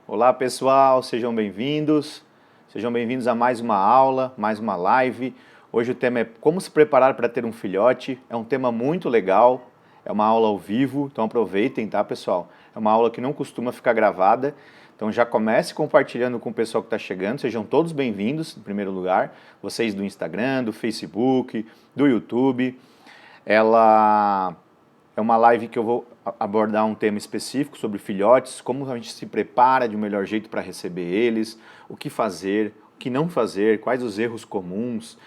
Olá pessoal, sejam bem-vindos. Sejam bem-vindos a mais uma aula, mais uma live. Hoje o tema é como se preparar para ter um filhote. É um tema muito legal, é uma aula ao vivo, então aproveitem, tá pessoal? É uma aula que não costuma ficar gravada, então já comece compartilhando com o pessoal que está chegando. Sejam todos bem-vindos, em primeiro lugar. Vocês do Instagram, do Facebook, do YouTube. Ela é uma live que eu vou abordar um tema específico sobre filhotes, como a gente se prepara de um melhor jeito para receber eles, o que fazer, o que não fazer, quais os erros comuns,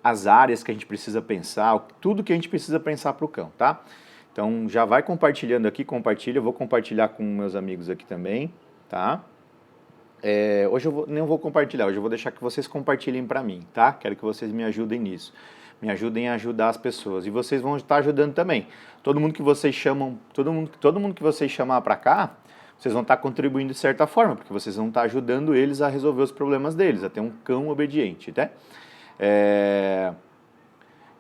as áreas que a gente precisa pensar, tudo que a gente precisa pensar para o cão, tá? Então já vai compartilhando aqui, compartilha, eu vou compartilhar com meus amigos aqui também, tá? Hoje não vou compartilhar, hoje eu vou deixar que vocês compartilhem para mim, tá? Quero que vocês me ajudem nisso. Me ajudem a ajudar as pessoas. E vocês vão estar ajudando também. Todo mundo que vocês chamam, todo mundo que vocês chamar para cá, vocês vão estar contribuindo de certa forma, porque vocês vão estar ajudando eles a resolver os problemas deles, a ter um cão obediente, né?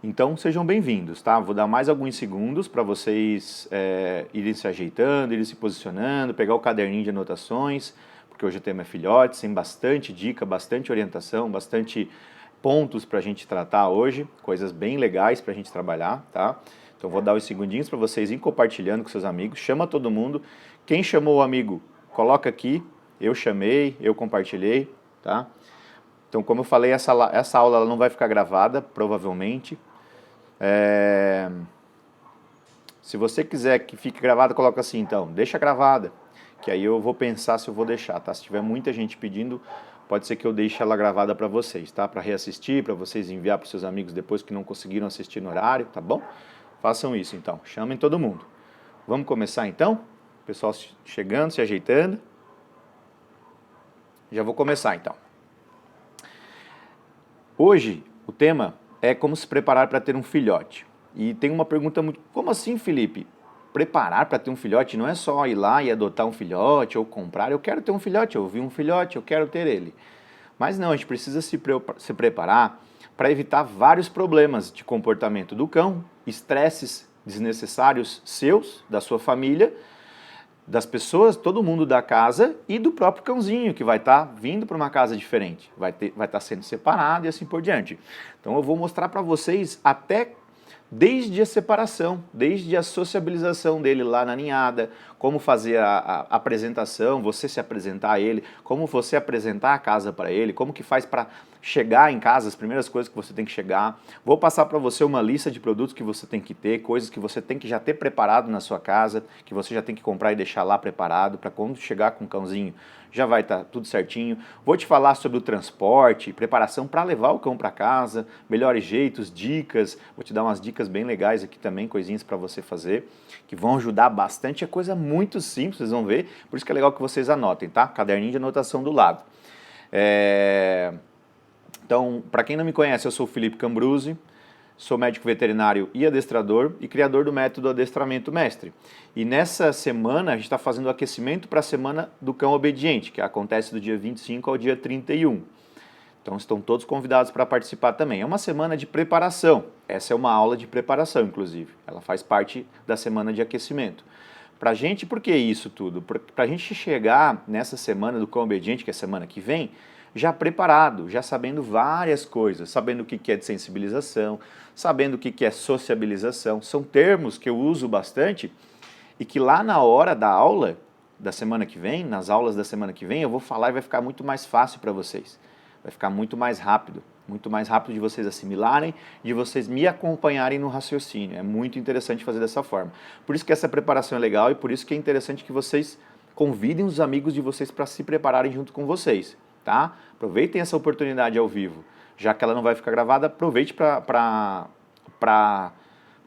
Então sejam bem-vindos, tá? Vou dar mais alguns segundos para vocês irem se ajeitando, irem se posicionando, pegar o caderninho de anotações, porque hoje o tema é filhotes, tem bastante dica, bastante orientação, bastante pontos para a gente tratar hoje, coisas bem legais para a gente trabalhar, tá? Então vou dar os segundinhos para vocês irem compartilhando com seus amigos, chama todo mundo. Quem chamou o amigo, coloca aqui, eu chamei, eu compartilhei, tá? Então como eu falei, essa aula ela não vai ficar gravada, provavelmente. Se você quiser que fique gravada, coloca assim então, deixa gravada, que aí eu vou pensar se eu vou deixar, tá? Se tiver muita gente pedindo, pode ser que eu deixe ela gravada para vocês, tá? Para reassistir, para vocês enviar para os seus amigos depois que não conseguiram assistir no horário, tá bom? Façam isso então, chamem todo mundo. Vamos começar então? Pessoal chegando, se ajeitando. Já vou começar então. Hoje o tema é como se preparar para ter um filhote. E tem uma pergunta muito... Como assim, Felipe? Preparar para ter um filhote não é só ir lá e adotar um filhote ou comprar. Eu quero ter um filhote, eu vi um filhote, eu quero ter ele. Mas não, a gente precisa se preparar para evitar vários problemas de comportamento do cão, estresses desnecessários seus, da sua família, das pessoas, todo mundo da casa e do próprio cãozinho que vai estar vindo para uma casa diferente, vai estar sendo separado e assim por diante. Então eu vou mostrar para vocês até desde a separação, desde a sociabilização dele lá na ninhada, como fazer a apresentação, você se apresentar a ele, como você apresentar a casa para ele, como que faz para chegar em casa, as primeiras coisas que você tem que chegar. Vou passar para você uma lista de produtos que você tem que ter, coisas que você tem que já ter preparado na sua casa, que você já tem que comprar e deixar lá preparado, para quando chegar com o cãozinho já vai estar tudo certinho. Vou te falar sobre o transporte, preparação para levar o cão para casa, melhores jeitos, dicas. Vou te dar umas dicas bem legais aqui também, coisinhas para você fazer, que vão ajudar bastante. É coisa muito simples, vocês vão ver. Por isso que é legal que vocês anotem, tá? Caderninho de anotação do lado. Então, para quem não me conhece, eu sou o Felipe Cambruzzi. Sou médico veterinário e adestrador e criador do método Adestramento Mestre. E nessa semana a gente está fazendo o aquecimento para a Semana do Cão Obediente, que acontece do dia 25 ao dia 31. Então estão todos convidados para participar também. É uma semana de preparação. Essa é uma aula de preparação, inclusive. Ela faz parte da semana de aquecimento. Para a gente, por que isso tudo? Para a gente chegar nessa Semana do Cão Obediente, que é a semana que vem, já preparado, já sabendo várias coisas, sabendo o que é de sensibilização, sabendo o que é sociabilização. São termos que eu uso bastante e que lá na hora da aula da semana que vem, nas aulas da semana que vem, eu vou falar e vai ficar muito mais fácil para vocês. Vai ficar muito mais rápido de vocês assimilarem, de vocês me acompanharem no raciocínio. É muito interessante fazer dessa forma. Por isso que essa preparação é legal e por isso que é interessante que vocês convidem os amigos de vocês para se prepararem junto com vocês. Tá? Aproveitem essa oportunidade ao vivo. Já que ela não vai ficar gravada, aproveite para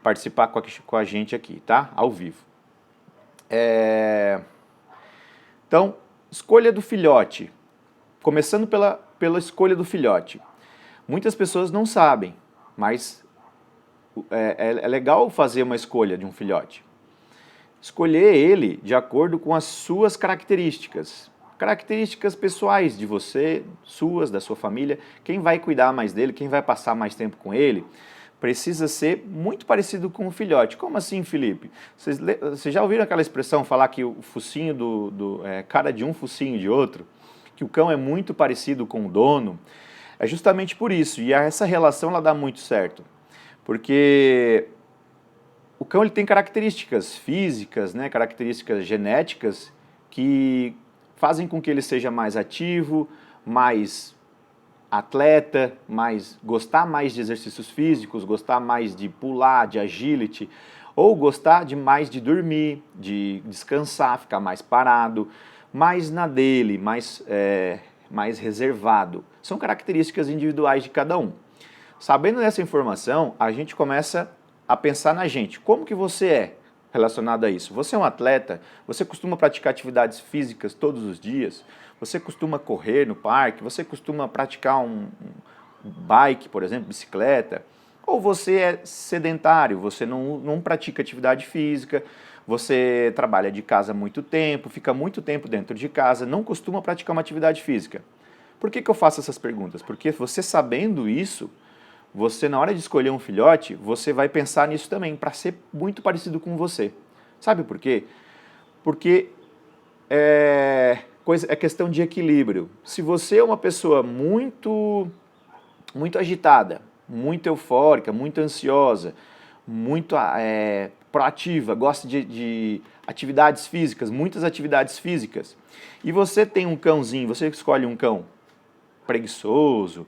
participar com a gente aqui, tá? Ao vivo. Então, escolha do filhote. Começando pela escolha do filhote. Muitas pessoas não sabem, mas é legal fazer uma escolha de um filhote. Escolher ele de acordo com as suas características. Características pessoais de você, suas, da sua família, quem vai cuidar mais dele, quem vai passar mais tempo com ele, precisa ser muito parecido com o filhote. Como assim, Felipe? Vocês já ouviram aquela expressão falar que o focinho cara de um, focinho de outro? Que o cão é muito parecido com o dono? É justamente por isso, e essa relação ela dá muito certo. Porque o cão ele tem características físicas, né, características genéticas que fazem com que ele seja mais ativo, mais atleta, gostar mais de exercícios físicos, gostar mais de pular, de agility, ou gostar mais de dormir, de descansar, ficar mais parado, mais na dele, mais reservado. São características individuais de cada um. Sabendo dessa informação, a gente começa a pensar na gente. Como que você é relacionado a isso? Você é um atleta? Você costuma praticar atividades físicas todos os dias? Você costuma correr no parque? Você costuma praticar um bike, por exemplo, bicicleta? Ou você é sedentário, você não pratica atividade física, você trabalha de casa há muito tempo, fica muito tempo dentro de casa, não costuma praticar uma atividade física? Por que eu faço essas perguntas? Porque você sabendo isso, você na hora de escolher um filhote, você vai pensar nisso também, para ser muito parecido com você. Sabe por quê? Porque é questão de equilíbrio. Se você é uma pessoa muito agitada, muito eufórica, muito ansiosa, muito proativa, gosta de atividades físicas, muitas atividades físicas, e você tem um cãozinho, você escolhe um cão preguiçoso,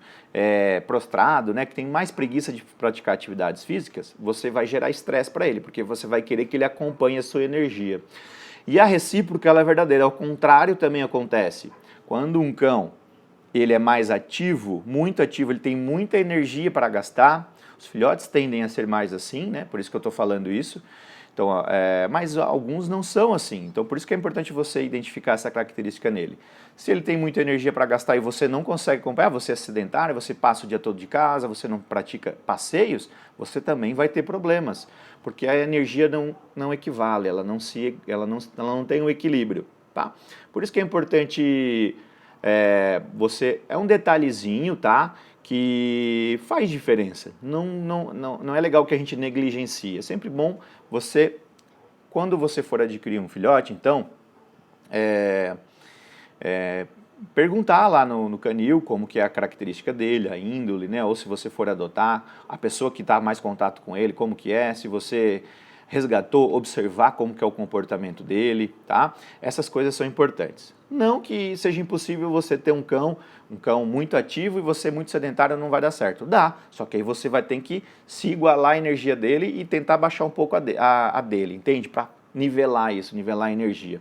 prostrado, né, que tem mais preguiça de praticar atividades físicas, você vai gerar estresse para ele, porque você vai querer que ele acompanhe a sua energia. E a recíproca ela é verdadeira, ao contrário também acontece. Quando um cão ele é mais ativo, muito ativo, ele tem muita energia para gastar, os filhotes tendem a ser mais assim, né, por isso que eu estou falando isso. Então, mas alguns não são assim, então por isso que é importante você identificar essa característica nele. Se ele tem muita energia para gastar e você não consegue acompanhar, você é sedentário, você passa o dia todo de casa, você não pratica passeios, você também vai ter problemas, porque a energia não equivale, ela não tem um equilíbrio, tá? Por isso que é importante, é um detalhezinho, tá? Que faz diferença. Não é legal que a gente negligencie. É sempre bom você, quando você for adquirir um filhote, então, perguntar lá no canil como que é a característica dele, a índole, né? Ou se você for adotar, a pessoa que está mais em contato com ele, como que é, se você resgatou, observar como que é o comportamento dele, tá? Essas coisas são importantes. Não que seja impossível você ter um cão muito ativo e você muito sedentário não vai dar certo. Dá, só que aí você vai ter que se igualar a energia dele e tentar baixar um pouco a dele, entende? Para nivelar isso, nivelar a energia.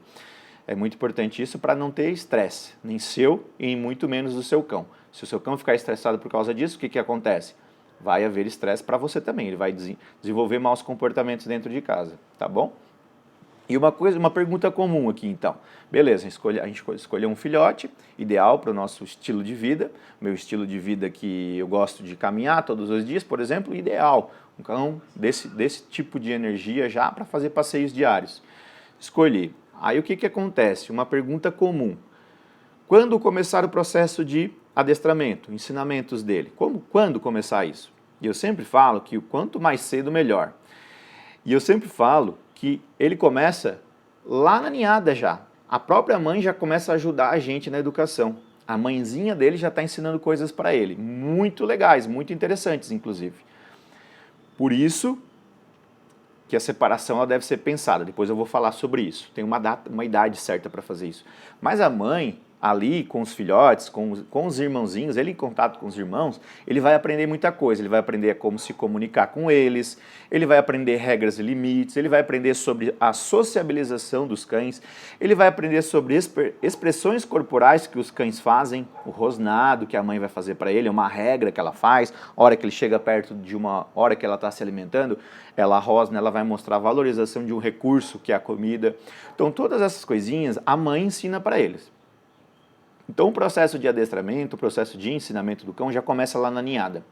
É muito importante isso para não ter estresse, nem seu e muito menos do seu cão. Se o seu cão ficar estressado por causa disso, o que acontece? Vai haver estresse para você também, ele vai desenvolver maus comportamentos dentro de casa, tá bom? E uma pergunta comum aqui então, beleza, a gente escolheu um filhote, ideal para o nosso estilo de vida, meu estilo de vida que eu gosto de caminhar todos os dias, por exemplo, ideal, um cão desse tipo de energia já para fazer passeios diários. Escolhi. Aí o que acontece? Uma pergunta comum. Quando começar o processo de adestramento, ensinamentos dele? Quando começar isso? E eu sempre falo que o quanto mais cedo, melhor. E eu sempre falo que ele começa lá na ninhada já. A própria mãe já começa a ajudar a gente na educação. A mãezinha dele já está ensinando coisas para ele. Muito legais, muito interessantes, inclusive. Por isso que a separação ela deve ser pensada. Depois eu vou falar sobre isso. Tem uma idade certa para fazer isso. Mas a mãe, ali com os filhotes, com os irmãozinhos, ele em contato com os irmãos, ele vai aprender muita coisa. Ele vai aprender como se comunicar com eles, ele vai aprender regras e limites, ele vai aprender sobre a sociabilização dos cães, ele vai aprender sobre expressões corporais que os cães fazem, o rosnado que a mãe vai fazer para ele, é uma regra que ela faz, a hora que ele chega perto de uma hora que ela está se alimentando, ela rosna, ela vai mostrar a valorização de um recurso que é a comida. Então todas essas coisinhas a mãe ensina para eles. Então o processo de adestramento, o processo de ensinamento do cão já começa lá na ninhada.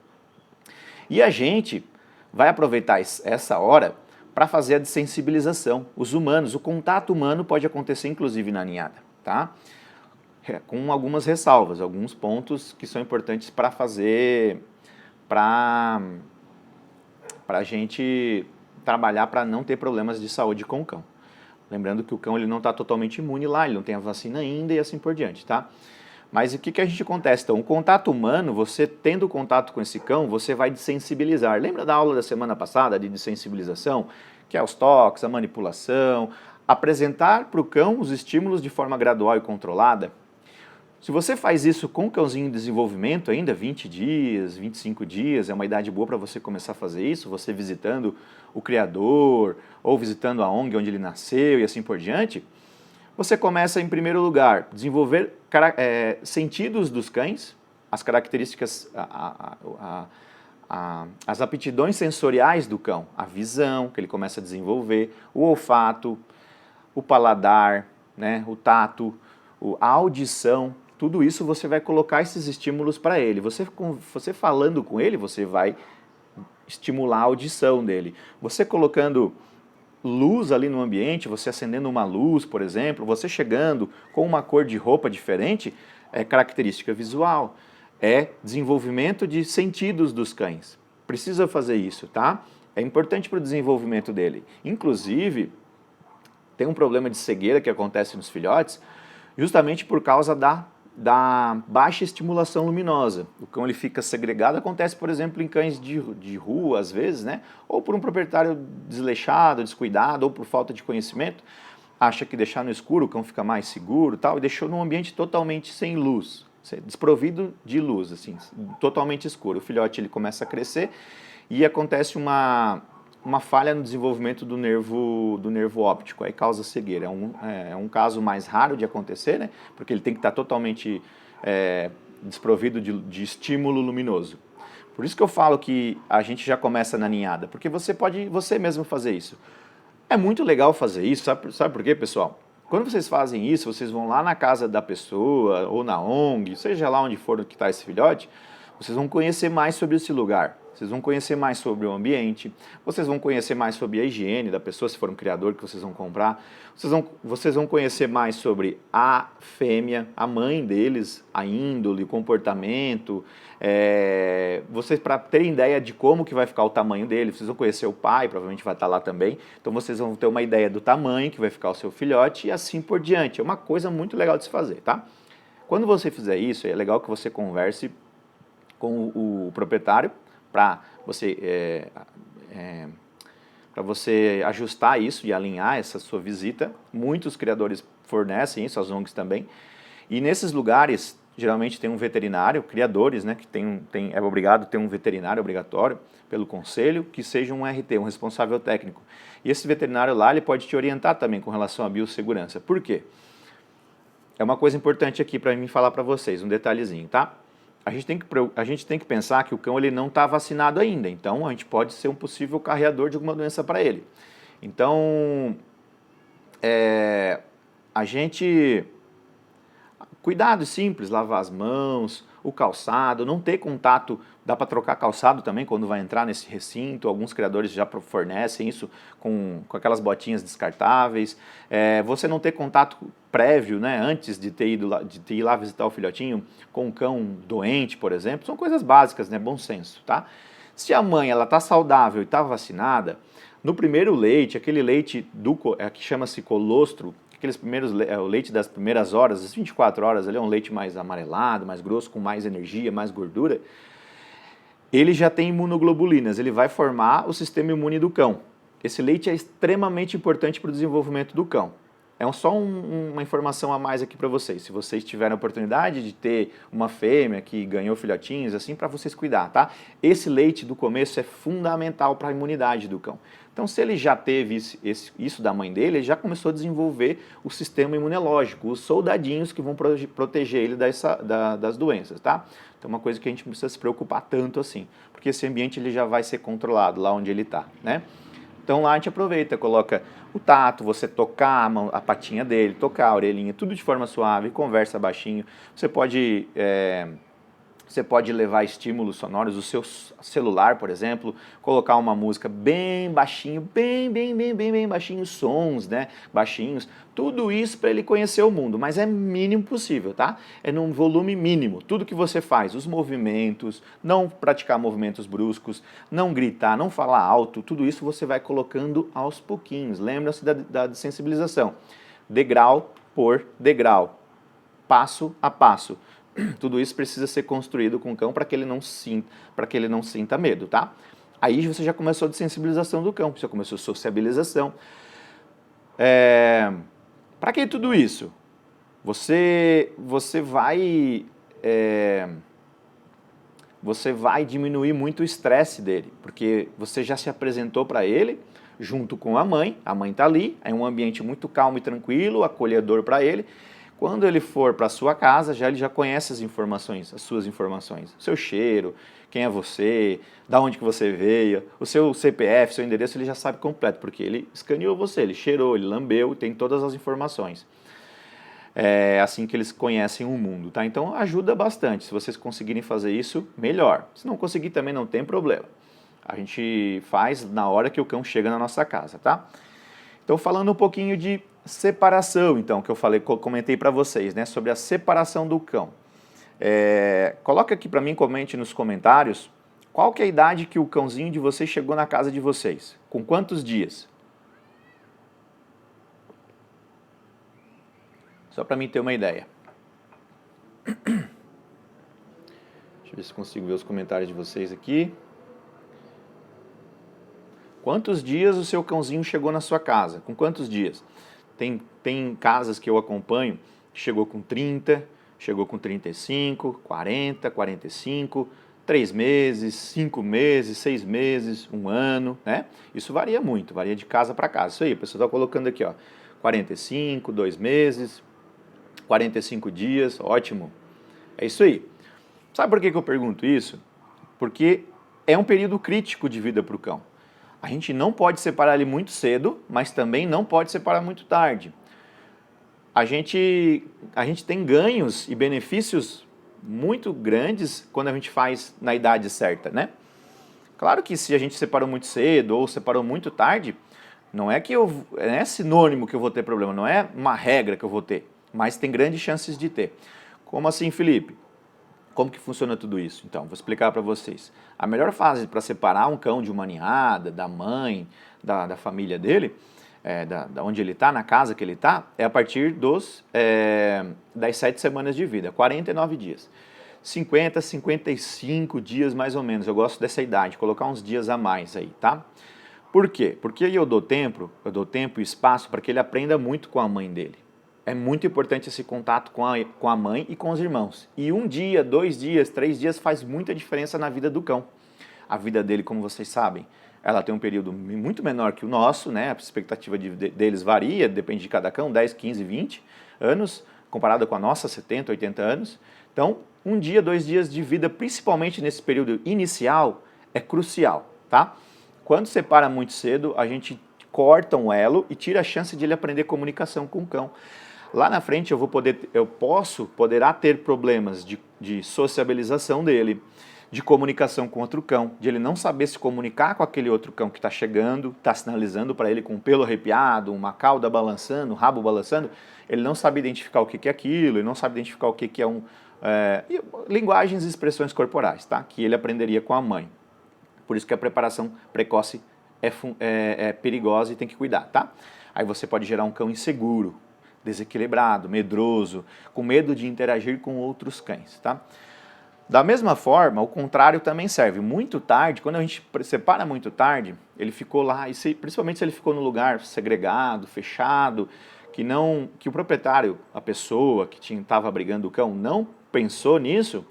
E a gente vai aproveitar essa hora para fazer a desensibilização. Os humanos, o contato humano pode acontecer inclusive na ninhada, tá? Com algumas ressalvas, alguns pontos que são importantes para fazer, para para a gente trabalhar para não ter problemas de saúde com o cão. Lembrando que o cão ele não está totalmente imune lá, ele não tem a vacina ainda e assim por diante, tá? Mas o que a gente acontece? Então, o contato humano, você tendo contato com esse cão, você vai desensibilizar. Lembra da aula da semana passada de desensibilização? Que é os toques, a manipulação, apresentar para o cão os estímulos de forma gradual e controlada. Se você faz isso com o cãozinho em desenvolvimento ainda, 20 dias, 25 dias, é uma idade boa para você começar a fazer isso, você visitando o criador ou visitando a ONG onde ele nasceu e assim por diante, você começa, em primeiro lugar, desenvolver sentidos dos cães, as características, as aptidões sensoriais do cão, a visão que ele começa a desenvolver, o olfato, o paladar, né, o tato, a audição. Tudo isso você vai colocar esses estímulos para ele. Você falando com ele, você vai estimular a audição dele. Você colocando luz ali no ambiente, você acendendo uma luz, por exemplo, você chegando com uma cor de roupa diferente, é característica visual, é desenvolvimento de sentidos dos cães. Precisa fazer isso, tá? É importante para o desenvolvimento dele. Inclusive, tem um problema de cegueira que acontece nos filhotes, justamente por causa da baixa estimulação luminosa. O cão ele fica segregado, acontece, por exemplo, em cães de rua, às vezes, né? Ou por um proprietário desleixado, descuidado, ou por falta de conhecimento, acha que deixar no escuro o cão fica mais seguro tal, e deixou num ambiente totalmente sem luz, desprovido de luz, assim, totalmente escuro. O filhote ele começa a crescer e acontece uma falha no desenvolvimento do nervo óptico, aí causa cegueira. É um caso mais raro de acontecer, né? Porque ele tem que estar totalmente desprovido de estímulo luminoso. Por isso que eu falo que a gente já começa na ninhada, porque você pode você mesmo fazer isso. É muito legal fazer isso, sabe por quê, pessoal? Quando vocês fazem isso, vocês vão lá na casa da pessoa, ou na ONG, seja lá onde for que está esse filhote, vocês vão conhecer mais sobre esse lugar. Vocês vão conhecer mais sobre o ambiente, vocês vão conhecer mais sobre a higiene da pessoa, se for um criador que vocês vão comprar. Vocês vão conhecer mais sobre a fêmea, a mãe deles, a índole, o comportamento. Vocês, para terem ideia de como que vai ficar o tamanho dele, vocês vão conhecer o pai, provavelmente vai estar lá também. Então vocês vão ter uma ideia do tamanho que vai ficar o seu filhote e assim por diante. É uma coisa muito legal de se fazer, tá? Quando você fizer isso, é legal que você converse com o proprietário, para você ajustar isso e alinhar essa sua visita. Muitos criadores fornecem isso, as ONGs também. E nesses lugares, geralmente tem um veterinário, criadores, né, que é obrigado a ter um veterinário obrigatório pelo conselho, que seja um RT, um responsável técnico. E esse veterinário lá, ele pode te orientar também com relação à biossegurança. Por quê? É uma coisa importante aqui para mim falar para vocês, um detalhezinho, tá? A gente tem que pensar que o cão ele não está vacinado ainda, então a gente pode ser um possível carreador de alguma doença para ele. Então, cuidado simples, lavar as mãos, o calçado, não ter contato, dá para trocar calçado também quando vai entrar nesse recinto, alguns criadores já fornecem isso com aquelas botinhas descartáveis, você não ter contato prévio, né, antes de ter ir lá visitar o filhotinho com um cão doente, por exemplo, são coisas básicas, né, bom senso, tá? Se a mãe ela está saudável e está vacinada, no primeiro leite, aquele leite que chama-se colostro, o leite das primeiras horas, das 24 horas, ele é um leite mais amarelado, mais grosso, com mais energia, mais gordura, ele já tem imunoglobulinas, ele vai formar o sistema imune do cão. Esse leite é extremamente importante para o desenvolvimento do cão. É só uma informação a mais aqui para vocês. Se vocês tiverem a oportunidade de ter uma fêmea que ganhou filhotinhos, assim, para vocês cuidar, tá? Esse leite do começo é fundamental para a imunidade do cão. Então, se ele já teve isso da mãe dele, ele já começou a desenvolver o sistema imunológico, os soldadinhos que vão proteger ele das doenças, tá? Então, é uma coisa que a gente não precisa se preocupar tanto assim, porque esse ambiente ele já vai ser controlado lá onde ele está, né? Então lá a gente aproveita, coloca o tato, você tocar a patinha dele, tocar a orelhinha, tudo de forma suave, conversa baixinho. Você pode Você pode levar estímulos sonoros, o seu celular, por exemplo, colocar uma música bem baixinho, bem baixinho, sons, né, baixinhos, tudo isso para ele conhecer o mundo, mas é mínimo possível, tá? É num volume mínimo, tudo que você faz, os movimentos, não praticar movimentos bruscos, não gritar, não falar alto, tudo isso você vai colocando aos pouquinhos, lembra-se da sensibilização, degrau por degrau, passo a passo. Tudo isso precisa ser construído com o cão para que ele não sinta medo, tá? Aí você já começou a sensibilização do cão, você começou a sociabilização. Para que tudo isso? Você vai diminuir muito o estresse dele, porque você já se apresentou para ele junto com a mãe está ali, é um ambiente muito calmo e tranquilo, acolhedor para ele. Quando ele for para a sua casa, ele já conhece as informações, as suas informações, o seu cheiro, quem é você, da onde que você veio, o seu CPF, seu endereço, ele já sabe completo, porque ele escaneou você, ele cheirou, ele lambeu, tem todas as informações. É assim que eles conhecem o mundo, tá? Então ajuda bastante, se vocês conseguirem fazer isso, melhor. Se não conseguir também não tem problema. A gente faz na hora que o cão chega na nossa casa, tá? Então falando um pouquinho de separação, então, que eu comentei para vocês, né, sobre a separação do cão. Coloca aqui para mim, comente nos comentários, qual que é a idade que o cãozinho de vocês chegou na casa de vocês? Com quantos dias? Só para mim ter uma ideia. Deixa eu ver se consigo ver os comentários de vocês aqui. Quantos dias o seu cãozinho chegou na sua casa? Com quantos dias? Tem casas que eu acompanho que chegou com 30, chegou com 35, 40, 45, 3 meses, 5 meses, 6 meses, 1 ano, né? Isso varia muito, varia de casa para casa. Isso aí, a pessoa está colocando aqui, ó, 45, 2 meses, 45 dias, ótimo. É isso aí. Sabe por que eu pergunto isso? Porque é um período crítico de vida para o cão. A gente não pode separar ele muito cedo, mas também não pode separar muito tarde. A gente tem ganhos e benefícios muito grandes quando a gente faz na idade certa, né? Claro que se a gente separou muito cedo ou separou muito tarde, não é sinônimo que eu vou ter problema, não é uma regra que eu vou ter, mas tem grandes chances de ter. Como assim, Felipe? Como que funciona tudo isso? Então, vou explicar para vocês. A melhor fase para separar um cão de uma ninhada, da mãe, da família dele, da onde ele está, na casa que ele está, é a partir das 7 semanas de vida, 49 dias. 50, 55 dias mais ou menos, eu gosto dessa idade, colocar uns dias a mais aí, tá? Por quê? Porque eu dou tempo e espaço para que ele aprenda muito com a mãe dele. É muito importante esse contato com a mãe e com os irmãos. E 1 dia, 2 dias, 3 dias faz muita diferença na vida do cão. A vida dele, como vocês sabem, ela tem um período muito menor que o nosso, né? A expectativa deles varia, depende de cada cão, 10, 15, 20 anos, comparada com a nossa, 70, 80 anos. Então, 1 dia, 2 dias de vida, principalmente nesse período inicial, é crucial, tá? Quando separa muito cedo, a gente corta um elo e tira a chance de ele aprender comunicação com o cão. Lá na frente poderá ter problemas de sociabilização dele, de comunicação com outro cão, de ele não saber se comunicar com aquele outro cão que está chegando, está sinalizando para ele com o pelo arrepiado, uma cauda balançando, um rabo balançando, ele não sabe identificar o que é aquilo, ele não sabe identificar o que é linguagens e expressões corporais, tá? Que ele aprenderia com a mãe. Por isso que a preparação precoce é perigosa e tem que cuidar, tá? Aí você pode gerar um cão inseguro, desequilibrado, medroso, com medo de interagir com outros cães, tá? Da mesma forma, o contrário também serve. Muito tarde, quando a gente separa muito tarde, ele ficou lá, principalmente se ele ficou num lugar segregado, fechado, que o proprietário, a pessoa que estava abrigando o cão, não pensou nisso,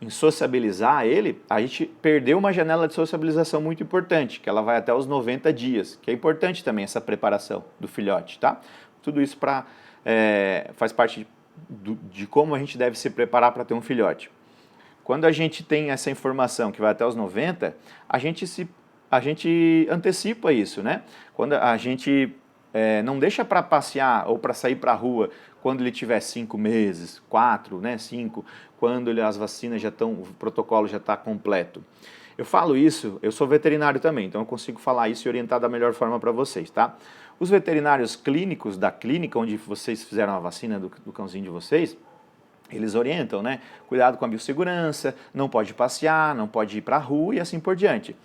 em sociabilizar ele, a gente perdeu uma janela de sociabilização muito importante, que ela vai até os 90 dias, que é importante também essa preparação do filhote, tá? Tudo isso faz parte de como a gente deve se preparar para ter um filhote. Quando a gente tem essa informação que vai até os 90, a gente antecipa isso, né? Quando a gente não deixa para passear ou para sair para a rua quando ele tiver 5 meses, 4, né, 5, quando as vacinas já estão, o protocolo já está completo. Eu falo isso, eu sou veterinário também, então eu consigo falar isso e orientar da melhor forma para vocês, tá? Os veterinários clínicos da clínica onde vocês fizeram a vacina do cãozinho de vocês, eles orientam, né? Cuidado com a biossegurança, não pode passear, não pode ir para a rua e assim por diante.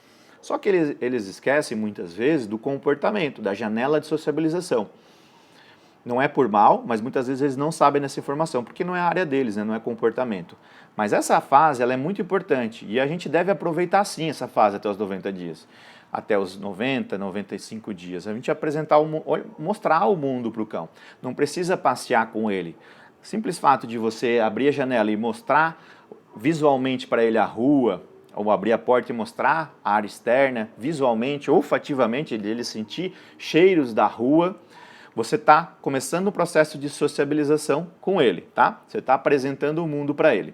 Só que eles esquecem muitas vezes do comportamento, da janela de sociabilização. Não é por mal, mas muitas vezes eles não sabem dessa informação, porque não é a área deles, né? Não é comportamento. Mas essa fase ela é muito importante e a gente deve aproveitar sim essa fase até os 90 dias. Até os 90, 95 dias. A gente apresentar, mostrar o mundo para o cão. Não precisa passear com ele. Simples fato de você abrir a janela e mostrar visualmente para ele a rua, ou abrir a porta e mostrar a área externa, visualmente, olfativamente, ele sentir cheiros da rua, você está começando um processo de sociabilização com ele, tá? Você está apresentando o mundo para ele.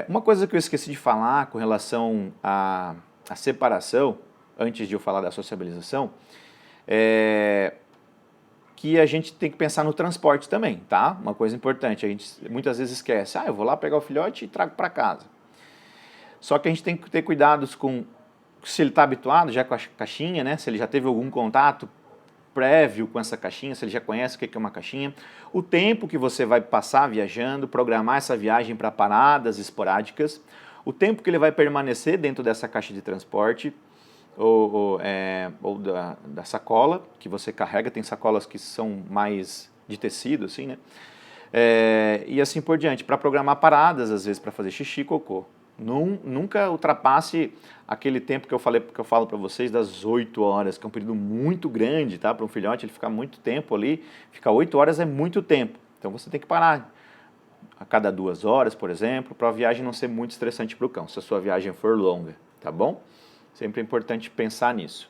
Uma coisa que eu esqueci de falar com relação à separação, antes de eu falar da sociabilização, que a gente tem que pensar no transporte também, tá? Uma coisa importante, a gente muitas vezes esquece, eu vou lá pegar o filhote e trago para casa. Só que a gente tem que ter cuidados com, se ele está habituado já com a caixinha, né? Se ele já teve algum contato prévio com essa caixinha, se ele já conhece o que é uma caixinha, o tempo que você vai passar viajando, programar essa viagem para paradas esporádicas, o tempo que ele vai permanecer dentro dessa caixa de transporte, ou da sacola que você carrega, tem sacolas que são mais de tecido, assim, né? E assim por diante, para programar paradas, às vezes para fazer xixi e cocô. Nunca ultrapasse aquele tempo que eu falo para vocês das 8 horas, que é um período muito grande, tá? Para um filhote ele ficar muito tempo ali, ficar 8 horas é muito tempo, então você tem que parar a cada 2 horas, por exemplo, para a viagem não ser muito estressante para o cão, se a sua viagem for longa, tá bom? Sempre é importante pensar nisso.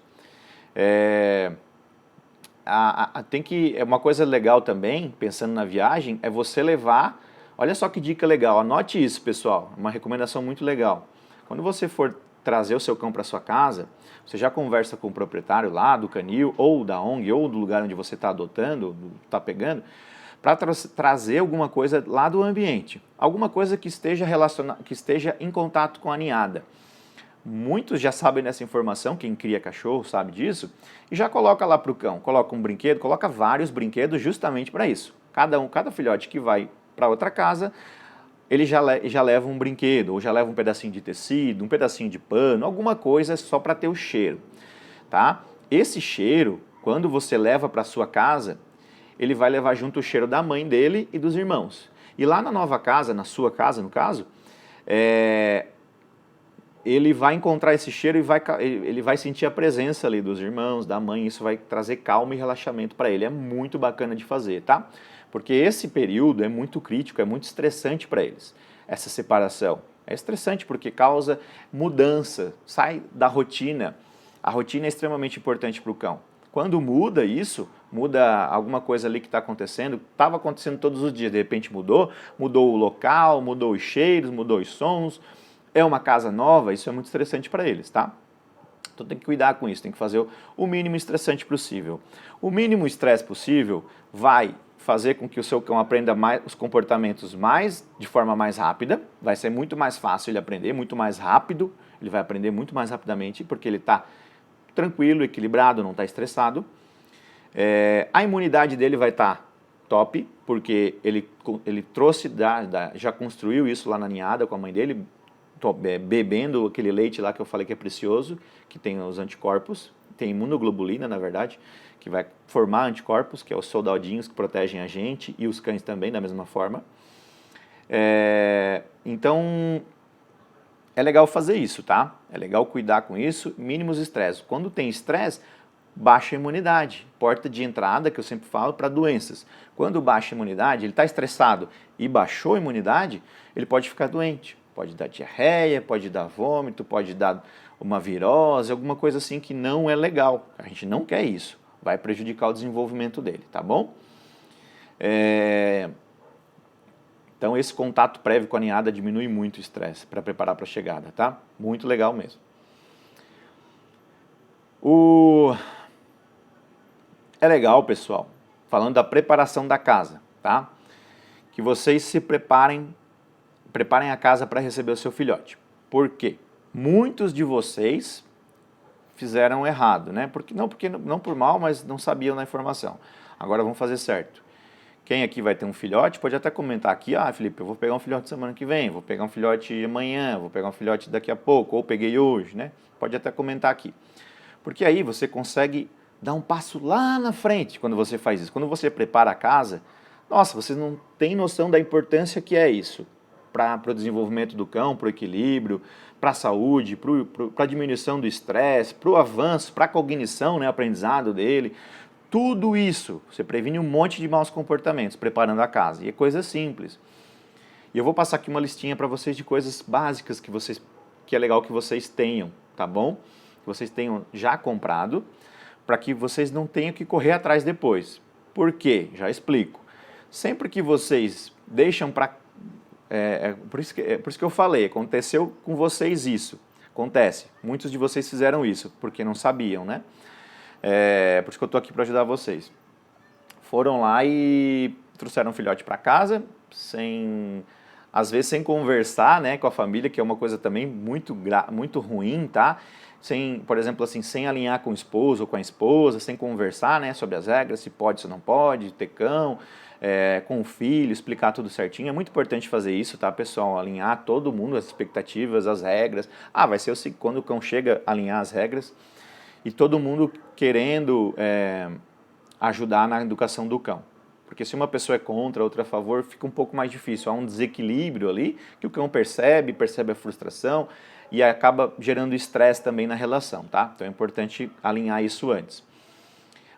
Uma coisa legal também, pensando na viagem, é você levar. Olha só que dica legal, anote isso, pessoal, uma recomendação muito legal. Quando você for trazer o seu cão para sua casa, você já conversa com o proprietário lá do canil, ou da ONG, ou do lugar onde você está adotando, está pegando, para trazer alguma coisa lá do ambiente. Alguma coisa que esteja em contato com a ninhada. Muitos já sabem dessa informação, quem cria cachorro sabe disso, e já coloca lá para o cão, coloca um brinquedo, coloca vários brinquedos justamente para isso. Cada filhote que vai para outra casa, ele já leva um brinquedo, ou já leva um pedacinho de tecido, um pedacinho de pano, alguma coisa só para ter o cheiro, tá? Esse cheiro, quando você leva para sua casa, ele vai levar junto o cheiro da mãe dele e dos irmãos. E lá na nova casa, na sua casa no caso, ele vai encontrar esse cheiro e ele vai sentir a presença ali dos irmãos, da mãe, isso vai trazer calma e relaxamento para ele. É muito bacana de fazer, tá? Porque esse período é muito crítico, é muito estressante para eles, essa separação. É estressante porque causa mudança, sai da rotina. A rotina é extremamente importante para o cão. Quando muda isso, muda alguma coisa ali que está acontecendo, estava acontecendo todos os dias, de repente mudou o local, mudou os cheiros, mudou os sons, é uma casa nova, isso é muito estressante para eles, tá? Então tem que cuidar com isso, tem que fazer o mínimo estressante possível. O mínimo estresse possível vai fazer com que o seu cão aprenda os comportamentos de forma mais rápida, vai ser muito mais fácil ele aprender, muito mais rápido, ele vai aprender muito mais rapidamente, porque ele está tranquilo, equilibrado, não está estressado. A imunidade dele vai estar top, porque ele trouxe, já construiu isso lá na ninhada com a mãe dele, bebendo aquele leite lá que eu falei que é precioso, que tem os anticorpos, tem imunoglobulina, na verdade, que vai formar anticorpos, que é os soldadinhos que protegem a gente e os cães também, da mesma forma. Então, é legal fazer isso, tá? É legal cuidar com isso, mínimos estresse. Quando tem estresse, baixa a imunidade, porta de entrada, que eu sempre falo, para doenças. Quando baixa a imunidade, ele está estressado e baixou a imunidade, ele pode ficar doente. Pode dar diarreia, pode dar vômito, pode dar uma virose, alguma coisa assim que não é legal. A gente não quer isso. Vai prejudicar o desenvolvimento dele, tá bom? Então esse contato prévio com a ninhada diminui muito o estresse para preparar para a chegada, tá? Muito legal mesmo. É legal, pessoal, falando da preparação da casa, tá? Que vocês se preparem a casa para receber o seu filhote. Por quê? Muitos de vocês fizeram errado, né? Não por mal, mas não sabiam da informação. Agora vamos fazer certo. Quem aqui vai ter um filhote, pode até comentar aqui, Felipe, eu vou pegar um filhote semana que vem, vou pegar um filhote amanhã, vou pegar um filhote daqui a pouco, ou peguei hoje, né? Pode até comentar aqui. Porque aí você consegue dar um passo lá na frente quando você faz isso. Quando você prepara a casa, nossa, vocês não têm noção da importância que é isso para o desenvolvimento do cão, para o equilíbrio, para a saúde, para a diminuição do estresse, para o avanço, para a cognição, né, aprendizado dele. Tudo isso, você previne um monte de maus comportamentos preparando a casa. E é coisa simples. E eu vou passar aqui uma listinha para vocês de coisas básicas que é legal que vocês tenham, tá bom? Que vocês tenham já comprado, para que vocês não tenham que correr atrás depois. Por quê? Já explico. Sempre que vocês deixam para... por isso que eu falei, aconteceu com vocês isso. Acontece. Muitos de vocês fizeram isso, porque não sabiam, né? Por isso que eu estou aqui para ajudar vocês. Foram lá e trouxeram um filhote para casa, às vezes sem conversar, né, com a família, que é uma coisa também muito ruim, tá? Por exemplo, assim, sem alinhar com o esposo ou com a esposa, sem conversar, né, sobre as regras, se pode, se não pode, ter cão, com o filho, explicar tudo certinho. É muito importante fazer isso, tá, pessoal? Alinhar todo mundo, as expectativas, as regras. Vai ser assim, quando o cão chega, alinhar as regras. E todo mundo querendo ajudar na educação do cão. Porque se uma pessoa é contra, outra a favor, fica um pouco mais difícil. Há um desequilíbrio ali que o cão percebe a frustração e acaba gerando estresse também na relação, tá? Então é importante alinhar isso antes.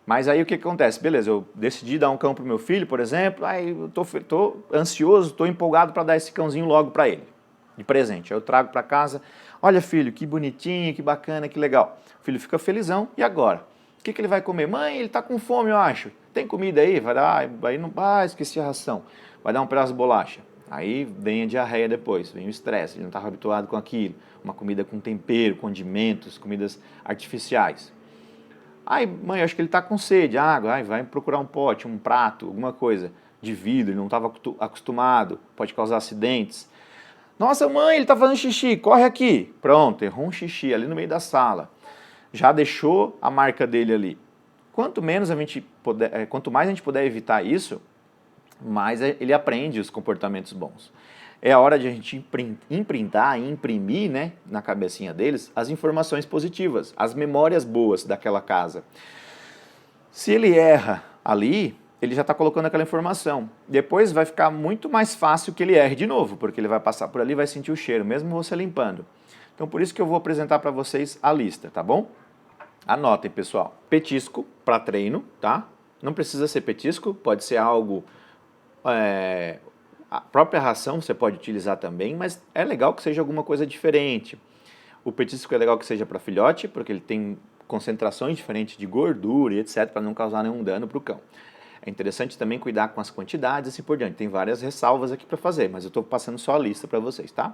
Mas aí o que acontece? Beleza, eu decidi dar um cão para o meu filho, por exemplo, aí eu tô ansioso, tô empolgado para dar esse cãozinho logo para ele, de presente. Aí eu trago para casa, olha filho, que bonitinho, que bacana, que legal. O filho fica felizão, e agora? O que ele vai comer? Mãe, ele está com fome, eu acho. Tem comida aí? Vai dar, aí não, esqueci a ração. Vai dar um pedaço de bolacha. Aí vem a diarreia depois, vem o estresse, ele não estava habituado com aquilo. Uma comida com tempero, condimentos, comidas artificiais. Aí, mãe, acho que ele está com sede, água, vai procurar um pote, um prato, alguma coisa de vidro, ele não estava acostumado, pode causar acidentes. Nossa, mãe, ele está fazendo xixi, corre aqui. Pronto, errou um xixi ali no meio da sala. Já deixou a marca dele ali. Quanto mais a gente puder evitar isso, mais ele aprende os comportamentos bons. É a hora de a gente imprimir, né, na cabecinha deles as informações positivas, as memórias boas daquela casa. Se ele erra ali, ele já está colocando aquela informação. Depois vai ficar muito mais fácil que ele erre de novo, porque ele vai passar por ali e vai sentir o cheiro, mesmo você limpando. Então por isso que eu vou apresentar para vocês a lista, tá bom? Anotem, pessoal. Petisco para treino, tá? Não precisa ser petisco, pode ser algo... a própria ração você pode utilizar também, mas é legal que seja alguma coisa diferente. O petisco é legal que seja para filhote, porque ele tem concentrações diferentes de gordura e etc, para não causar nenhum dano para o cão. É interessante também cuidar com as quantidades e assim por diante. Tem várias ressalvas aqui para fazer, mas eu estou passando só a lista para vocês, tá?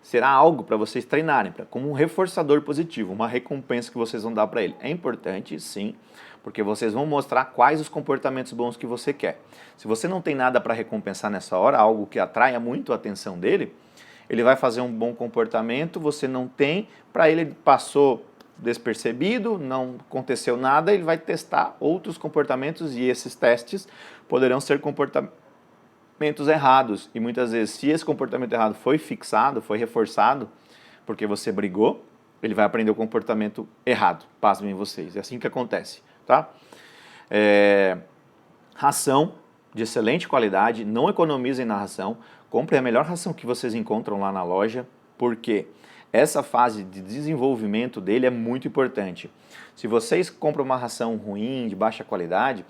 Será algo para vocês treinarem, como um reforçador positivo, uma recompensa que vocês vão dar para ele. É importante, sim, porque vocês vão mostrar quais os comportamentos bons que você quer. Se você não tem nada para recompensar nessa hora, algo que atraia muito a atenção dele, ele vai fazer um bom comportamento, você não tem, para ele passou despercebido, não aconteceu nada, ele vai testar outros comportamentos e esses testes poderão ser comportamentos errados. E muitas vezes, se esse comportamento errado foi fixado, foi reforçado, porque você brigou, ele vai aprender o comportamento errado. Pasmem vocês, é assim que acontece, tá? Ração de excelente qualidade, não economizem na ração, comprem a melhor ração que vocês encontram lá na loja, porque essa fase de desenvolvimento dele é muito importante. Se vocês compram uma ração ruim, de baixa qualidade,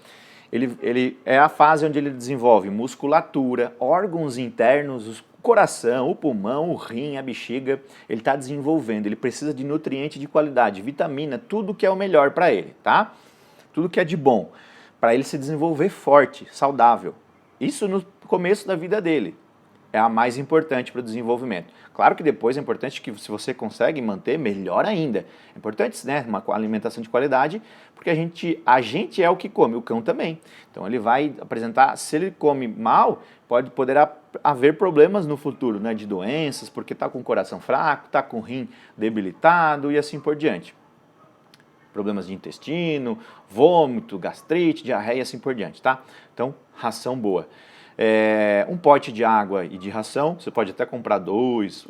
ele é a fase onde ele desenvolve musculatura, órgãos internos, o coração, o pulmão, o rim, a bexiga, ele está desenvolvendo, ele precisa de nutriente de qualidade, vitamina, tudo que é o melhor para ele, tá? Tudo que é de bom, para ele se desenvolver forte, saudável. Isso no começo da vida dele. é a mais importante para o desenvolvimento. Claro que depois é importante que, se você consegue manter, melhor ainda. É importante, né, uma alimentação de qualidade, porque a gente é o que come, o cão também. Então ele vai apresentar, se ele come mal, poderá haver problemas no futuro, né, de doenças, porque está com o coração fraco, está com o rim debilitado e assim por diante. Problemas de intestino, vômito, gastrite, diarreia e assim por diante, tá? Então, ração boa. Um pote de água e de ração, você pode até comprar dois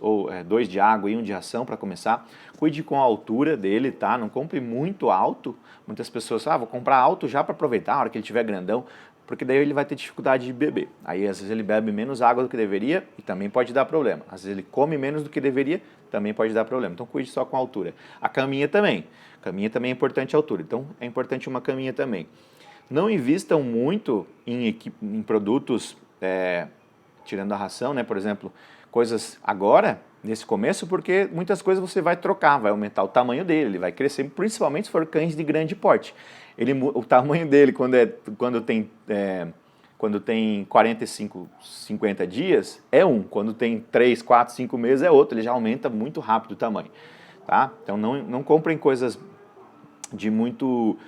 de água e um de ração para começar. Cuide com a altura dele, tá? Não compre muito alto. Muitas pessoas vou comprar alto já para aproveitar a hora que ele estiver grandão, porque daí ele vai ter dificuldade de beber. Aí às vezes ele bebe menos água do que deveria e também pode dar problema. Às vezes ele come menos do que deveria, também pode dar problema. Então cuide só com a altura. A caminha também. Caminha também é importante a altura, então é importante uma caminha também. Não invistam muito em produtos, tirando a ração, né? Por exemplo, coisas agora, nesse começo, porque muitas coisas você vai trocar, vai aumentar o tamanho dele, ele vai crescer, principalmente se for cães de grande porte. O tamanho dele, quando tem 45, 50 dias, é um. Quando tem 3, 4, 5 meses, é outro. Ele já aumenta muito rápido o tamanho. Tá? Então não comprem coisas de muito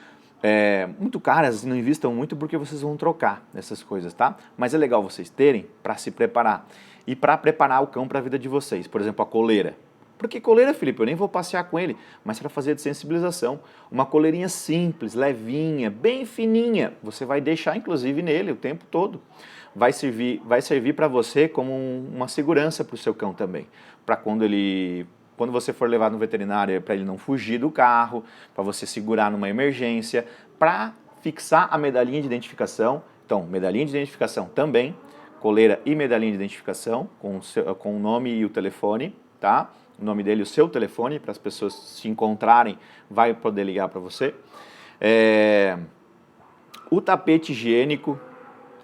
caras, não invistam muito, porque vocês vão trocar essas coisas, tá? Mas é legal vocês terem para se preparar e para preparar o cão para a vida de vocês. Por exemplo, a coleira. Por que coleira, Felipe? Eu nem vou passear com ele, mas para fazer de sensibilização. Uma coleirinha simples, levinha, bem fininha. Você vai deixar, inclusive, nele o tempo todo. Vai servir para você como uma segurança para o seu cão também. Para quando você for levar no veterinário, para ele não fugir do carro, para você segurar numa emergência, para fixar a medalhinha de identificação. Então, medalhinha de identificação também, coleira e medalhinha de identificação, com o nome e o telefone, tá? O nome dele e o seu telefone, para as pessoas se encontrarem, vai poder ligar para você. O tapete higiênico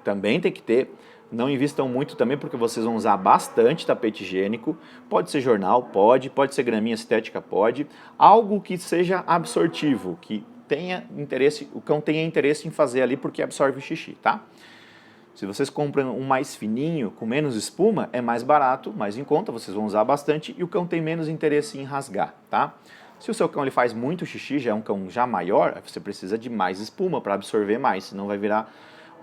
também tem que ter. Não invistam muito também, porque vocês vão usar bastante tapete higiênico. Pode ser jornal, pode ser graminha sintética, pode. Algo que seja absortivo, que tenha interesse, o cão tenha interesse em fazer ali, porque absorve o xixi, tá? Se vocês compram um mais fininho, com menos espuma, é mais barato, mais em conta, vocês vão usar bastante e o cão tem menos interesse em rasgar, tá? Se o seu cão ele faz muito xixi, já é um cão já maior, você precisa de mais espuma para absorver mais, senão vai virar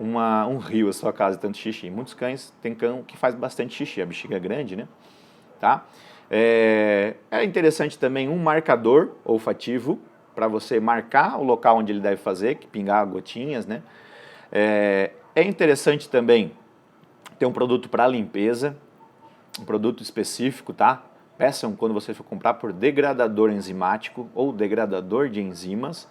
um rio a sua casa, tanto xixi. Muitos cães tem cão que faz bastante xixi, a bexiga é grande, né? Tá? É interessante também um marcador olfativo para você marcar o local onde ele deve fazer, que pingar gotinhas, né? É interessante também ter um produto para limpeza, um produto específico, tá? Peçam quando você for comprar por degradador enzimático ou degradador de enzimas,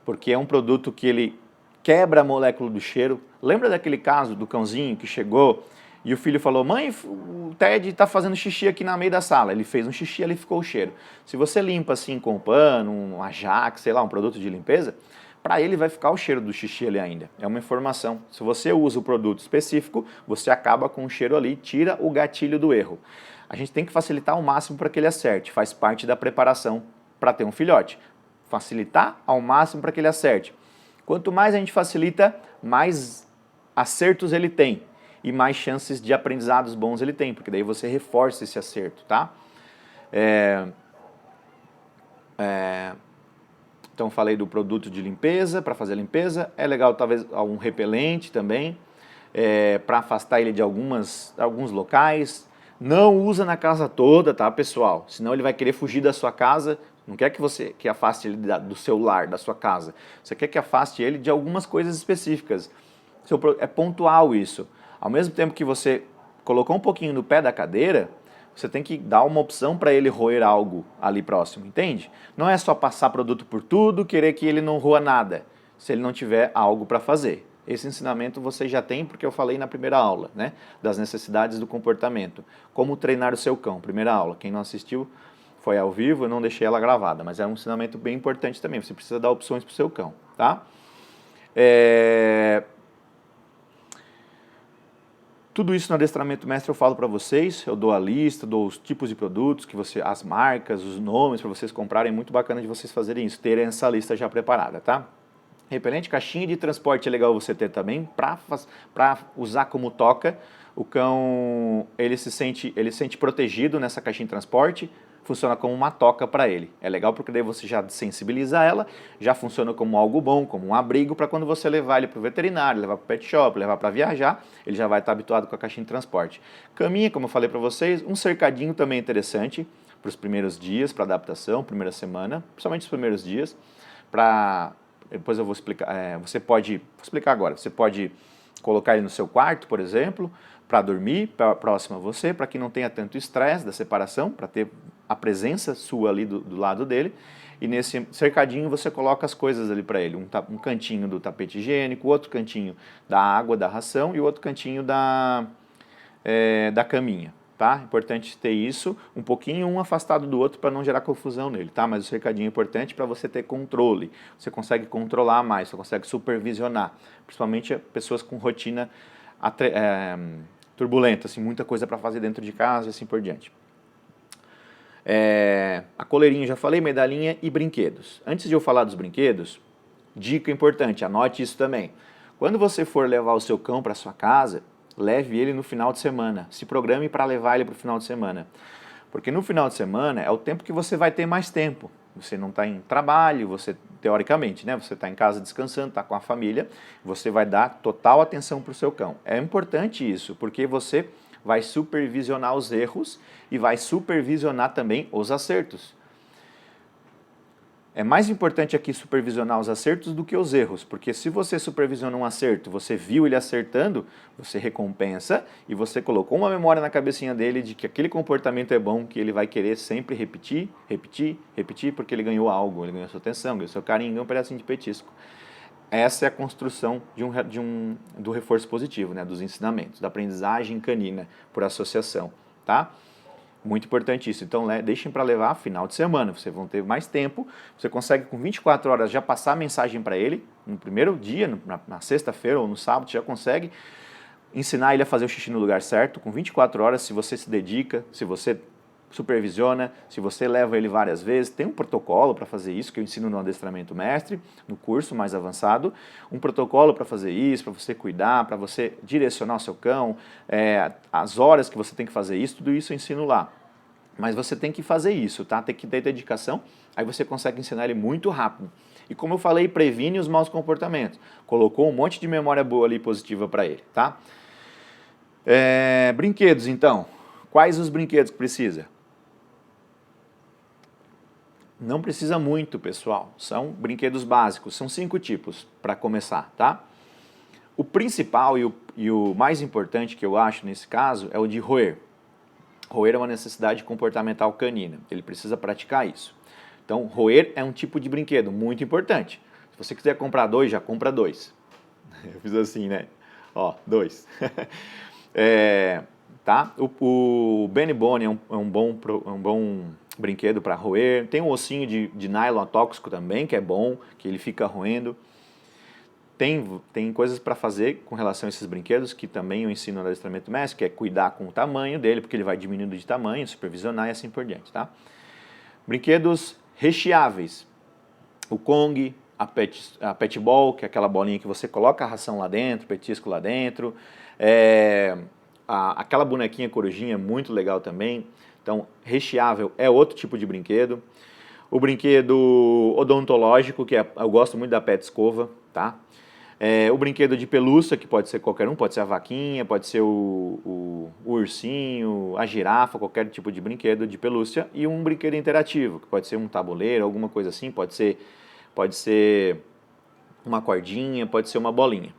porque é um produto que ele quebra a molécula do cheiro. Lembra daquele caso do cãozinho que chegou e o filho falou: mãe, o Ted está fazendo xixi aqui no meio da sala. Ele fez um xixi, ali ficou o cheiro. Se você limpa assim com um pano, um Ajax, sei lá, um produto de limpeza, para ele vai ficar o cheiro do xixi ali ainda. É uma informação. Se você usa o produto específico, você acaba com o cheiro ali, tira o gatilho do erro. A gente tem que facilitar ao máximo para que ele acerte. Faz parte da preparação para ter um filhote. Facilitar ao máximo para que ele acerte. Quanto mais a gente facilita, mais acertos ele tem e mais chances de aprendizados bons ele tem, porque daí você reforça esse acerto, tá? Então falei do produto de limpeza, para fazer a limpeza. É legal talvez algum repelente também, para afastar ele de alguns locais. Não usa na casa toda, tá, pessoal? Senão ele vai querer fugir da sua casa. Não quer que afaste ele do seu lar, da sua casa. Você quer que afaste ele de algumas coisas específicas. É pontual isso. Ao mesmo tempo que você colocou um pouquinho no pé da cadeira, você tem que dar uma opção para ele roer algo ali próximo, entende? Não é só passar produto por tudo, querer que ele não roa nada, se ele não tiver algo para fazer. Esse ensinamento você já tem, porque eu falei na primeira aula, né? Das necessidades do comportamento. Como treinar o seu cão, primeira aula. Quem não assistiu, foi ao vivo, eu não deixei ela gravada, mas é um ensinamento bem importante também. Você precisa dar opções para o seu cão, tá? Tudo isso no adestramento mestre eu falo para vocês, eu dou a lista, dou os tipos de produtos, as marcas, os nomes para vocês comprarem, muito bacana de vocês fazerem isso, terem essa lista já preparada, tá? Repelente, caixinha de transporte é legal você ter também, para usar como toca. O cão, ele se sente protegido nessa caixinha de transporte, funciona como uma toca para ele. É legal porque daí você já sensibiliza ela, já funciona como algo bom, como um abrigo para quando você levar ele para o veterinário, levar para o pet shop, levar para viajar, ele já vai estar habituado com a caixinha de transporte. Caminha, como eu falei para vocês, um cercadinho também é interessante para os primeiros dias, para adaptação, primeira semana, principalmente os primeiros dias, para... Depois eu vou explicar, vou explicar agora, você pode colocar ele no seu quarto, por exemplo, para dormir próximo a você, para que não tenha tanto estresse da separação, para ter a presença sua ali do lado dele. E nesse cercadinho você coloca as coisas ali para ele, um cantinho do tapete higiênico, outro cantinho da água, da ração e outro cantinho da caminha. Tá? Importante ter isso, um pouquinho um afastado do outro para não gerar confusão nele, tá? Mas o cercadinho é importante para você ter controle, você consegue controlar mais, você consegue supervisionar, principalmente pessoas com rotina turbulenta, assim, muita coisa para fazer dentro de casa e assim por diante. A coleirinha já falei, medalhinha e brinquedos. Antes de eu falar dos brinquedos, dica importante, anote isso também. Quando você for levar o seu cão para sua casa, leve ele no final de semana. Se programe para levar ele para o final de semana. Porque no final de semana é o tempo que você vai ter mais tempo. Você não está em trabalho, você, teoricamente, né? Você está em casa descansando, está com a família, você vai dar total atenção para o seu cão. É importante isso, porque você vai supervisionar os erros e vai supervisionar também os acertos. É mais importante aqui supervisionar os acertos do que os erros, porque se você supervisiona um acerto, você viu ele acertando, você recompensa e você colocou uma memória na cabecinha dele de que aquele comportamento é bom, que ele vai querer sempre repetir, repetir, repetir, porque ele ganhou algo, ele ganhou sua atenção, ganhou seu carinho, ganhou um pedacinho de petisco. Essa é a construção do reforço positivo, né, dos ensinamentos, da aprendizagem canina por associação, tá? Muito importante isso. Então, deixem para levar final de semana. Vocês vão ter mais tempo. Você consegue, com 24 horas, já passar a mensagem para ele. No primeiro dia, na sexta-feira ou no sábado, já consegue ensinar ele a fazer o xixi no lugar certo. Com 24 horas, se você se dedica, se você supervisiona, se você leva ele várias vezes, tem um protocolo para fazer isso, que eu ensino no adestramento mestre, no curso mais avançado, um protocolo para fazer isso, para você cuidar, para você direcionar o seu cão, as horas que você tem que fazer isso, tudo isso eu ensino lá. Mas você tem que fazer isso, tá? Tem que ter dedicação, aí você consegue ensinar ele muito rápido. E como eu falei, previne os maus comportamentos. Colocou um monte de memória boa ali positiva para ele, tá? Brinquedos, então. Quais os brinquedos que precisa? Não precisa muito, pessoal. São brinquedos básicos. São 5 tipos para começar, tá? O principal e o mais importante que eu acho nesse caso é o de roer. Roer é uma necessidade comportamental canina. Ele precisa praticar isso. Então, roer é um tipo de brinquedo muito importante. Se você quiser comprar 2, já compra 2. Eu fiz assim, né? Ó, 2. Tá? O Benny Bone é um bom brinquedo para roer. Tem um ossinho de nylon tóxico também, que é bom, que ele fica roendo. Tem coisas para fazer com relação a esses brinquedos, que também eu ensino no adestramento mestre, que é cuidar com o tamanho dele, porque ele vai diminuindo de tamanho, supervisionar e assim por diante, tá? Brinquedos recheáveis. O Kong, a pet ball, que é aquela bolinha que você coloca a ração lá dentro, petisco lá dentro. Aquela bonequinha corujinha, muito legal também. Então, recheável é outro tipo de brinquedo. O brinquedo odontológico, que eu gosto muito da Pet Escova, tá? O brinquedo de pelúcia, que pode ser qualquer um, pode ser a vaquinha, pode ser o ursinho, a girafa, qualquer tipo de brinquedo de pelúcia. E um brinquedo interativo, que pode ser um tabuleiro, alguma coisa assim, pode ser uma cordinha, pode ser uma bolinha.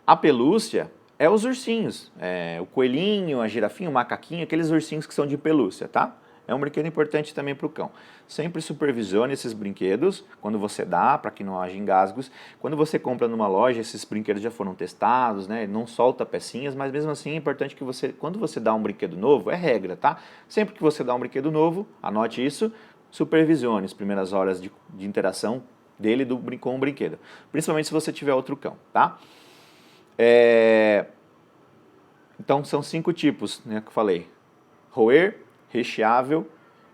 A pelúcia é os ursinhos, o coelhinho, a girafinha, o macaquinho, aqueles ursinhos que são de pelúcia, tá? É um brinquedo importante também para o cão. Sempre supervisione esses brinquedos quando você dá, para que não haja engasgos. Quando você compra numa loja, esses brinquedos já foram testados, né? Não solta pecinhas, mas mesmo assim é importante que você, quando você dá um brinquedo novo, é regra, tá? Sempre que você dá um brinquedo novo, anote isso, supervisione as primeiras horas de interação dele com o brinquedo. Principalmente se você tiver outro cão, tá? Então são 5 tipos, né, que eu falei. Roer, recheável,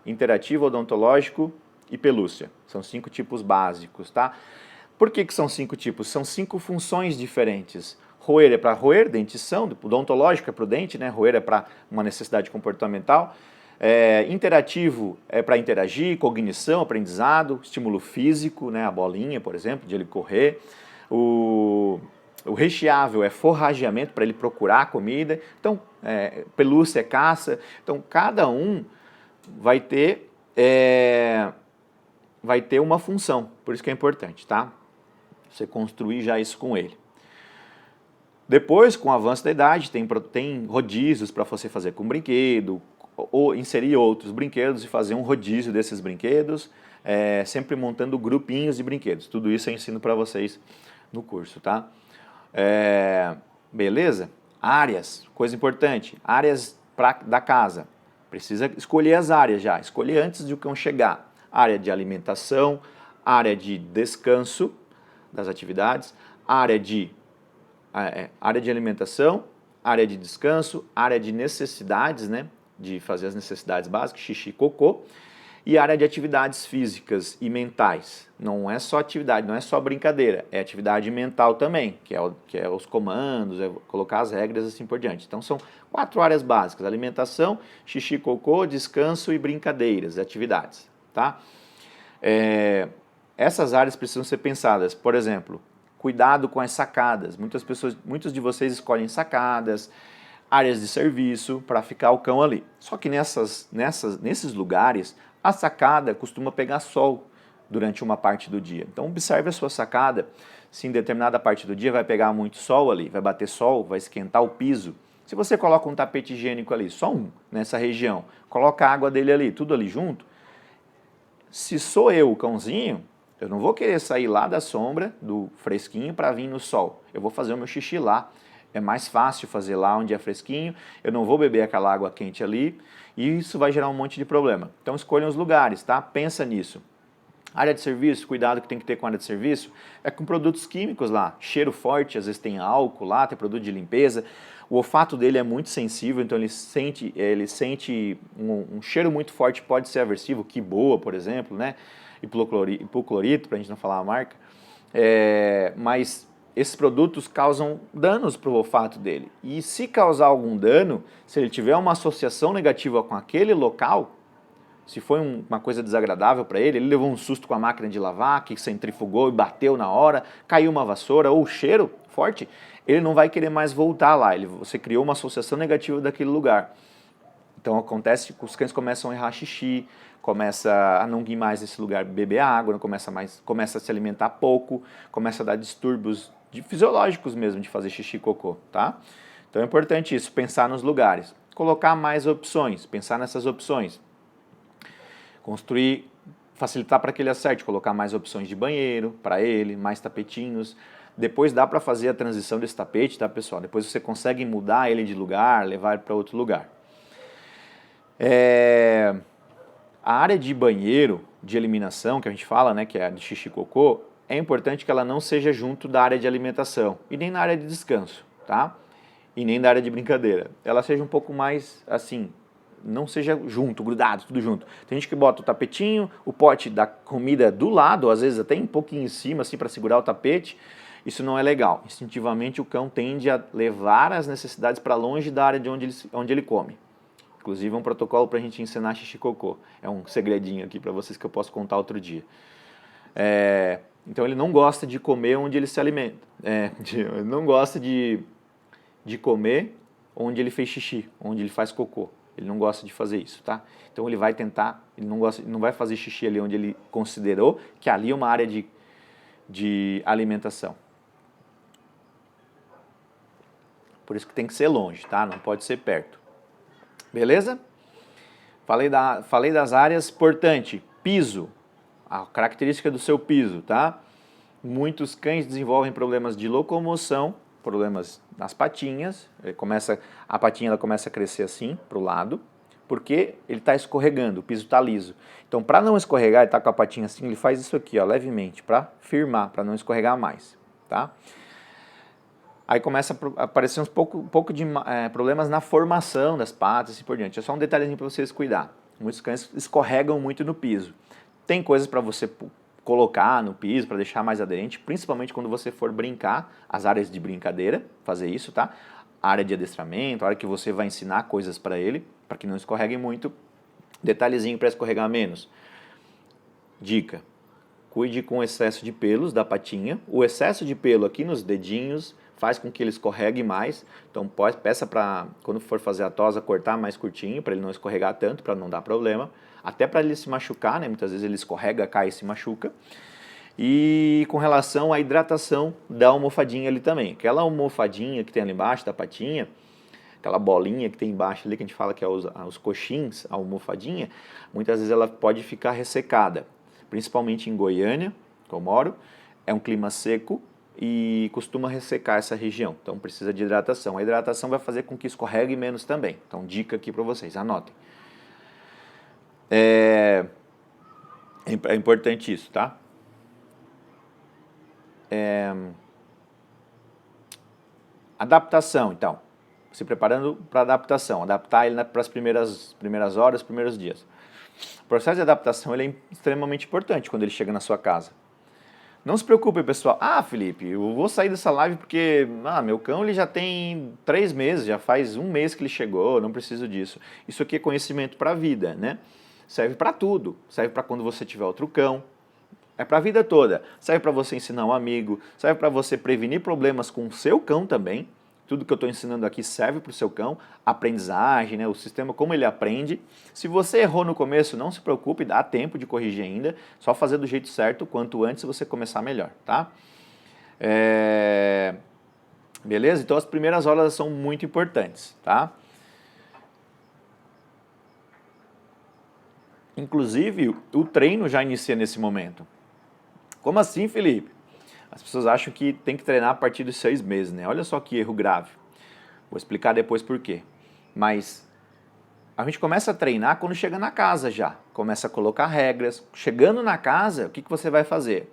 interativo, odontológico e pelúcia. São 5 tipos básicos, tá? Por que que são 5 tipos? São 5 funções diferentes. Roer é para roer, dentição, odontológico é para o dente, né? Roer é para uma necessidade comportamental. Interativo é para interagir, cognição, aprendizado, estímulo físico, né? A bolinha, por exemplo, de ele correr. O recheável é forrageamento, para ele procurar comida. Então, pelúcia é caça. Então, cada um vai ter uma função, por isso que é importante, tá? Você construir já isso com ele. Depois, com o avanço da idade, tem rodízios para você fazer com brinquedo, ou inserir outros brinquedos e fazer um rodízio desses brinquedos, sempre montando grupinhos de brinquedos. Tudo isso eu ensino para vocês no curso, tá? Beleza? Áreas, coisa importante, áreas da casa. Precisa escolher as áreas já, escolher antes de o cão chegar. Área de alimentação, área de descanso das atividades, área de alimentação, área de descanso, área de necessidades, né, de fazer as necessidades básicas, xixi e cocô, e área de atividades físicas e mentais. Não é só atividade, não é só brincadeira, é atividade mental também, que é os comandos, é colocar as regras assim por diante. Então são 4 áreas básicas: alimentação, xixi, cocô, descanso e brincadeiras, atividades, tá? Essas áreas precisam ser pensadas. Por exemplo, cuidado com as sacadas. Muitos de vocês escolhem sacadas, áreas de serviço para ficar o cão ali. Só que nesses lugares, a sacada costuma pegar sol durante uma parte do dia. Então observe a sua sacada, se em determinada parte do dia vai pegar muito sol ali, vai bater sol, vai esquentar o piso. Se você coloca um tapete higiênico ali, só um, nessa região, coloca a água dele ali, tudo ali junto, se sou eu o cãozinho, eu não vou querer sair lá da sombra, do fresquinho, para vir no sol. Eu vou fazer o meu xixi lá. É mais fácil fazer lá onde é fresquinho, eu não vou beber aquela água quente ali, e isso vai gerar um monte de problema. Então escolham os lugares, tá? Pensa nisso. Área de serviço, cuidado que tem que ter com a área de serviço, é com produtos químicos lá. Cheiro forte, às vezes tem álcool lá, tem produto de limpeza. O olfato dele é muito sensível, então ele sente um cheiro muito forte, pode ser aversivo, quiboa, por exemplo, né? Hipoclorito, para a gente não falar a marca. Mas esses produtos causam danos para o olfato dele. E se causar algum dano, se ele tiver uma associação negativa com aquele local, se foi uma coisa desagradável para ele levou um susto com a máquina de lavar, que centrifugou e bateu na hora, caiu uma vassoura ou cheiro forte, ele não vai querer mais voltar lá. Você criou uma associação negativa daquele lugar. Então acontece que os cães começam a errar xixi, começa a não ir mais nesse lugar beber água, começa a se alimentar pouco, começa a dar distúrbios fisiológicos mesmo de fazer xixi e cocô, tá? Então é importante isso, pensar nos lugares. Colocar mais opções, pensar nessas opções. Facilitar para que ele acerte, colocar mais opções de banheiro para ele, mais tapetinhos. Depois dá para fazer a transição desse tapete, tá, pessoal? Depois você consegue mudar ele de lugar, levar ele para outro lugar. A área de banheiro, de eliminação, que a gente fala, né, que é a de xixi e cocô, é importante que ela não seja junto da área de alimentação e nem na área de descanso, tá? E nem da área de brincadeira. Ela seja um pouco mais, assim, não seja junto, grudado, tudo junto. Tem gente que bota o tapetinho, o pote da comida do lado, às vezes até um pouquinho em cima, assim, para segurar o tapete. Isso não é legal. Instintivamente o cão tende a levar as necessidades para longe da área de onde ele come. Inclusive é um protocolo para a gente ensinar xixi e cocô. É um segredinho aqui para vocês que eu posso contar outro dia. Então ele não gosta de comer onde ele se alimenta. Ele não gosta de comer onde ele fez xixi, onde ele faz cocô. Ele não gosta de fazer isso, tá? Então ele vai tentar, ele não vai fazer xixi ali onde ele considerou que ali é uma área de alimentação. Por isso que tem que ser longe, tá? Não pode ser perto. Beleza? Falei das áreas. Importante, piso. A característica do seu piso, tá? Muitos cães desenvolvem problemas de locomoção, problemas nas patinhas. A patinha ela começa a crescer assim, para o lado, porque ele está escorregando, o piso está liso. Então, para não escorregar, ele está com a patinha assim, ele faz isso aqui, ó, levemente, para firmar, para não escorregar mais, tá? Aí começa a aparecer um pouco de problemas na formação das patas e assim por diante. É só um detalhezinho para vocês cuidar. Muitos cães escorregam muito no piso. Tem coisas para você colocar no piso para deixar mais aderente, principalmente quando você for brincar, as áreas de brincadeira, fazer isso, tá? A área de adestramento, a hora que você vai ensinar coisas para ele, para que não escorreguem muito. Detalhezinho para escorregar menos. Dica: cuide com o excesso de pelos da patinha. O excesso de pelo aqui nos dedinhos faz com que ele escorregue mais. Então peça para, quando for fazer a tosa, cortar mais curtinho, para ele não escorregar tanto, para não dar problema. Até para ele se machucar, né? Muitas vezes ele escorrega, cai e se machuca. E com relação à hidratação da almofadinha ali também. Aquela almofadinha que tem ali embaixo da patinha, aquela bolinha que tem embaixo ali, que a gente fala que é os coxins, a almofadinha, muitas vezes ela pode ficar ressecada. Principalmente em Goiânia, que eu moro, é um clima seco e costuma ressecar essa região. Então precisa de hidratação. A hidratação vai fazer com que escorregue menos também. Então dica aqui para vocês, anotem. É importante isso, tá? Adaptação, então. Se preparando para adaptação. Adaptar ele para as primeiras horas, primeiros dias. O processo de adaptação ele é extremamente importante quando ele chega na sua casa. Não se preocupe, pessoal. Felipe, eu vou sair dessa live porque meu cão ele já tem 3 meses, já faz 1 mês que ele chegou, não preciso disso. Isso aqui é conhecimento para a vida, né? Serve para tudo. Serve para quando você tiver outro cão. É para a vida toda. Serve para você ensinar um amigo, serve para você prevenir problemas com o seu cão também. Tudo que eu estou ensinando aqui serve para o seu cão, aprendizagem, né, o sistema, como ele aprende. Se você errou no começo, não se preocupe, dá tempo de corrigir ainda, só fazer do jeito certo, quanto antes você começar melhor, tá? Beleza? Então as primeiras horas são muito importantes, tá? Inclusive, o treino já inicia nesse momento. Como assim, Felipe? As pessoas acham que tem que treinar a partir dos 6 meses, né? Olha só que erro grave. Vou explicar depois por quê. Mas a gente começa a treinar quando chega na casa já. Começa a colocar regras. Chegando na casa, o que você vai fazer?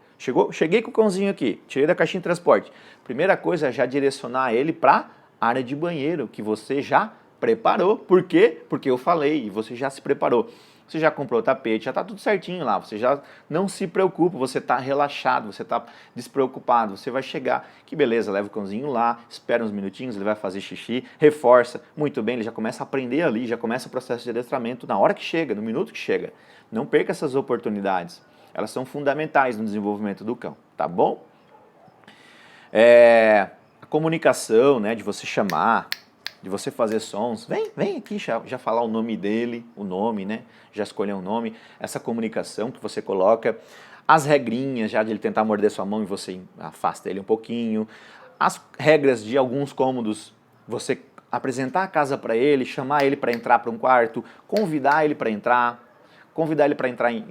Cheguei com o cãozinho aqui, tirei da caixinha de transporte. Primeira coisa é já direcionar ele para a área de banheiro, que você já preparou. Por quê? Porque eu falei e você já se preparou. Você já comprou o tapete, já está tudo certinho lá, você já não se preocupa, você está relaxado, você está despreocupado, você vai chegar, que beleza, leva o cãozinho lá, espera uns minutinhos, ele vai fazer xixi, reforça, muito bem, ele já começa a aprender ali, já começa o processo de adestramento na hora que chega, no minuto que chega. Não perca essas oportunidades, elas são fundamentais no desenvolvimento do cão, tá bom? A comunicação, né, de você chamar, de você fazer sons, vem aqui já falar o nome dele, o nome, né? Já escolher um nome, essa comunicação que você coloca, as regrinhas já de ele tentar morder sua mão e você afasta ele um pouquinho, as regras de alguns cômodos, você apresentar a casa para ele, chamar ele para entrar para um quarto, convidar ele para entrar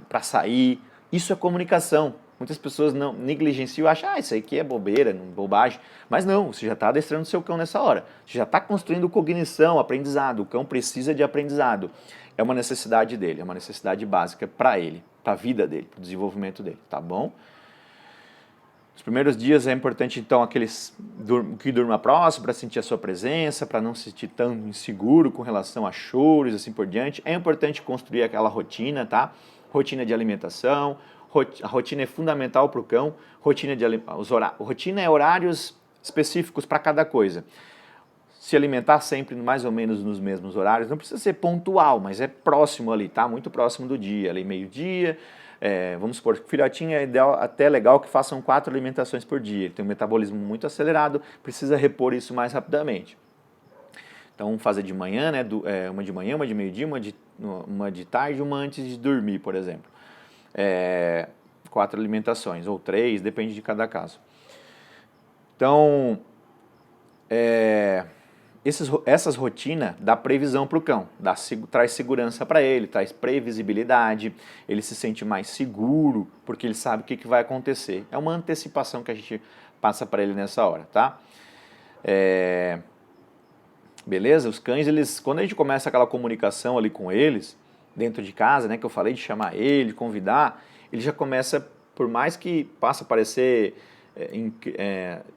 para sair, isso é comunicação. Muitas pessoas não negligenciam e acham, isso aqui é bobeira, bobagem. Mas não, você já está adestrando o seu cão nessa hora. Você já está construindo cognição, aprendizado. O cão precisa de aprendizado. É uma necessidade dele, é uma necessidade básica para ele, para a vida dele, para o desenvolvimento dele, tá bom? Os primeiros dias é importante, então, aqueles que durma próximo para sentir a sua presença, para não se sentir tão inseguro com relação a choros, assim por diante. É importante construir aquela rotina, tá? Rotina de alimentação. A rotina é fundamental para o cão. Rotina é horários específicos para cada coisa. Se alimentar sempre mais ou menos nos mesmos horários, não precisa ser pontual, mas é próximo ali, tá? Muito próximo do dia, ali meio-dia. Vamos supor que o filhotinho é ideal, até legal que façam 4 alimentações por dia. Ele tem um metabolismo muito acelerado, precisa repor isso mais rapidamente. Então, fazer de manhã, né? Uma de manhã, uma de meio-dia, uma de tarde, uma antes de dormir, por exemplo. 4 alimentações, ou 3, depende de cada caso. Então, essas rotinas dá previsão para o cão, traz segurança para ele, traz previsibilidade, ele se sente mais seguro, porque ele sabe o que vai acontecer. É uma antecipação que a gente passa para ele nessa hora, tá? Beleza? Os cães, quando a gente começa aquela comunicação ali com eles, dentro de casa, né, que eu falei de chamar ele, de convidar, ele já começa, por mais que passe a parecer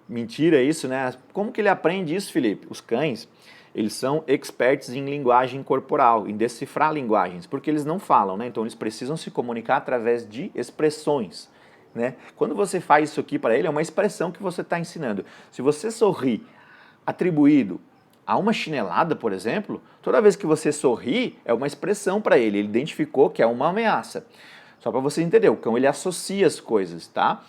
mentira isso, né? Como que ele aprende isso, Felipe? Os cães, eles são experts em linguagem corporal, em decifrar linguagens, porque eles não falam, né? Então eles precisam se comunicar através de expressões. né? Quando você faz isso aqui para ele, é uma expressão que você está ensinando. Se você sorri atribuído a uma chinelada, por exemplo, toda vez que você sorri, é uma expressão para ele. Ele identificou que é uma ameaça. Só para você entender, o cão ele associa as coisas, tá?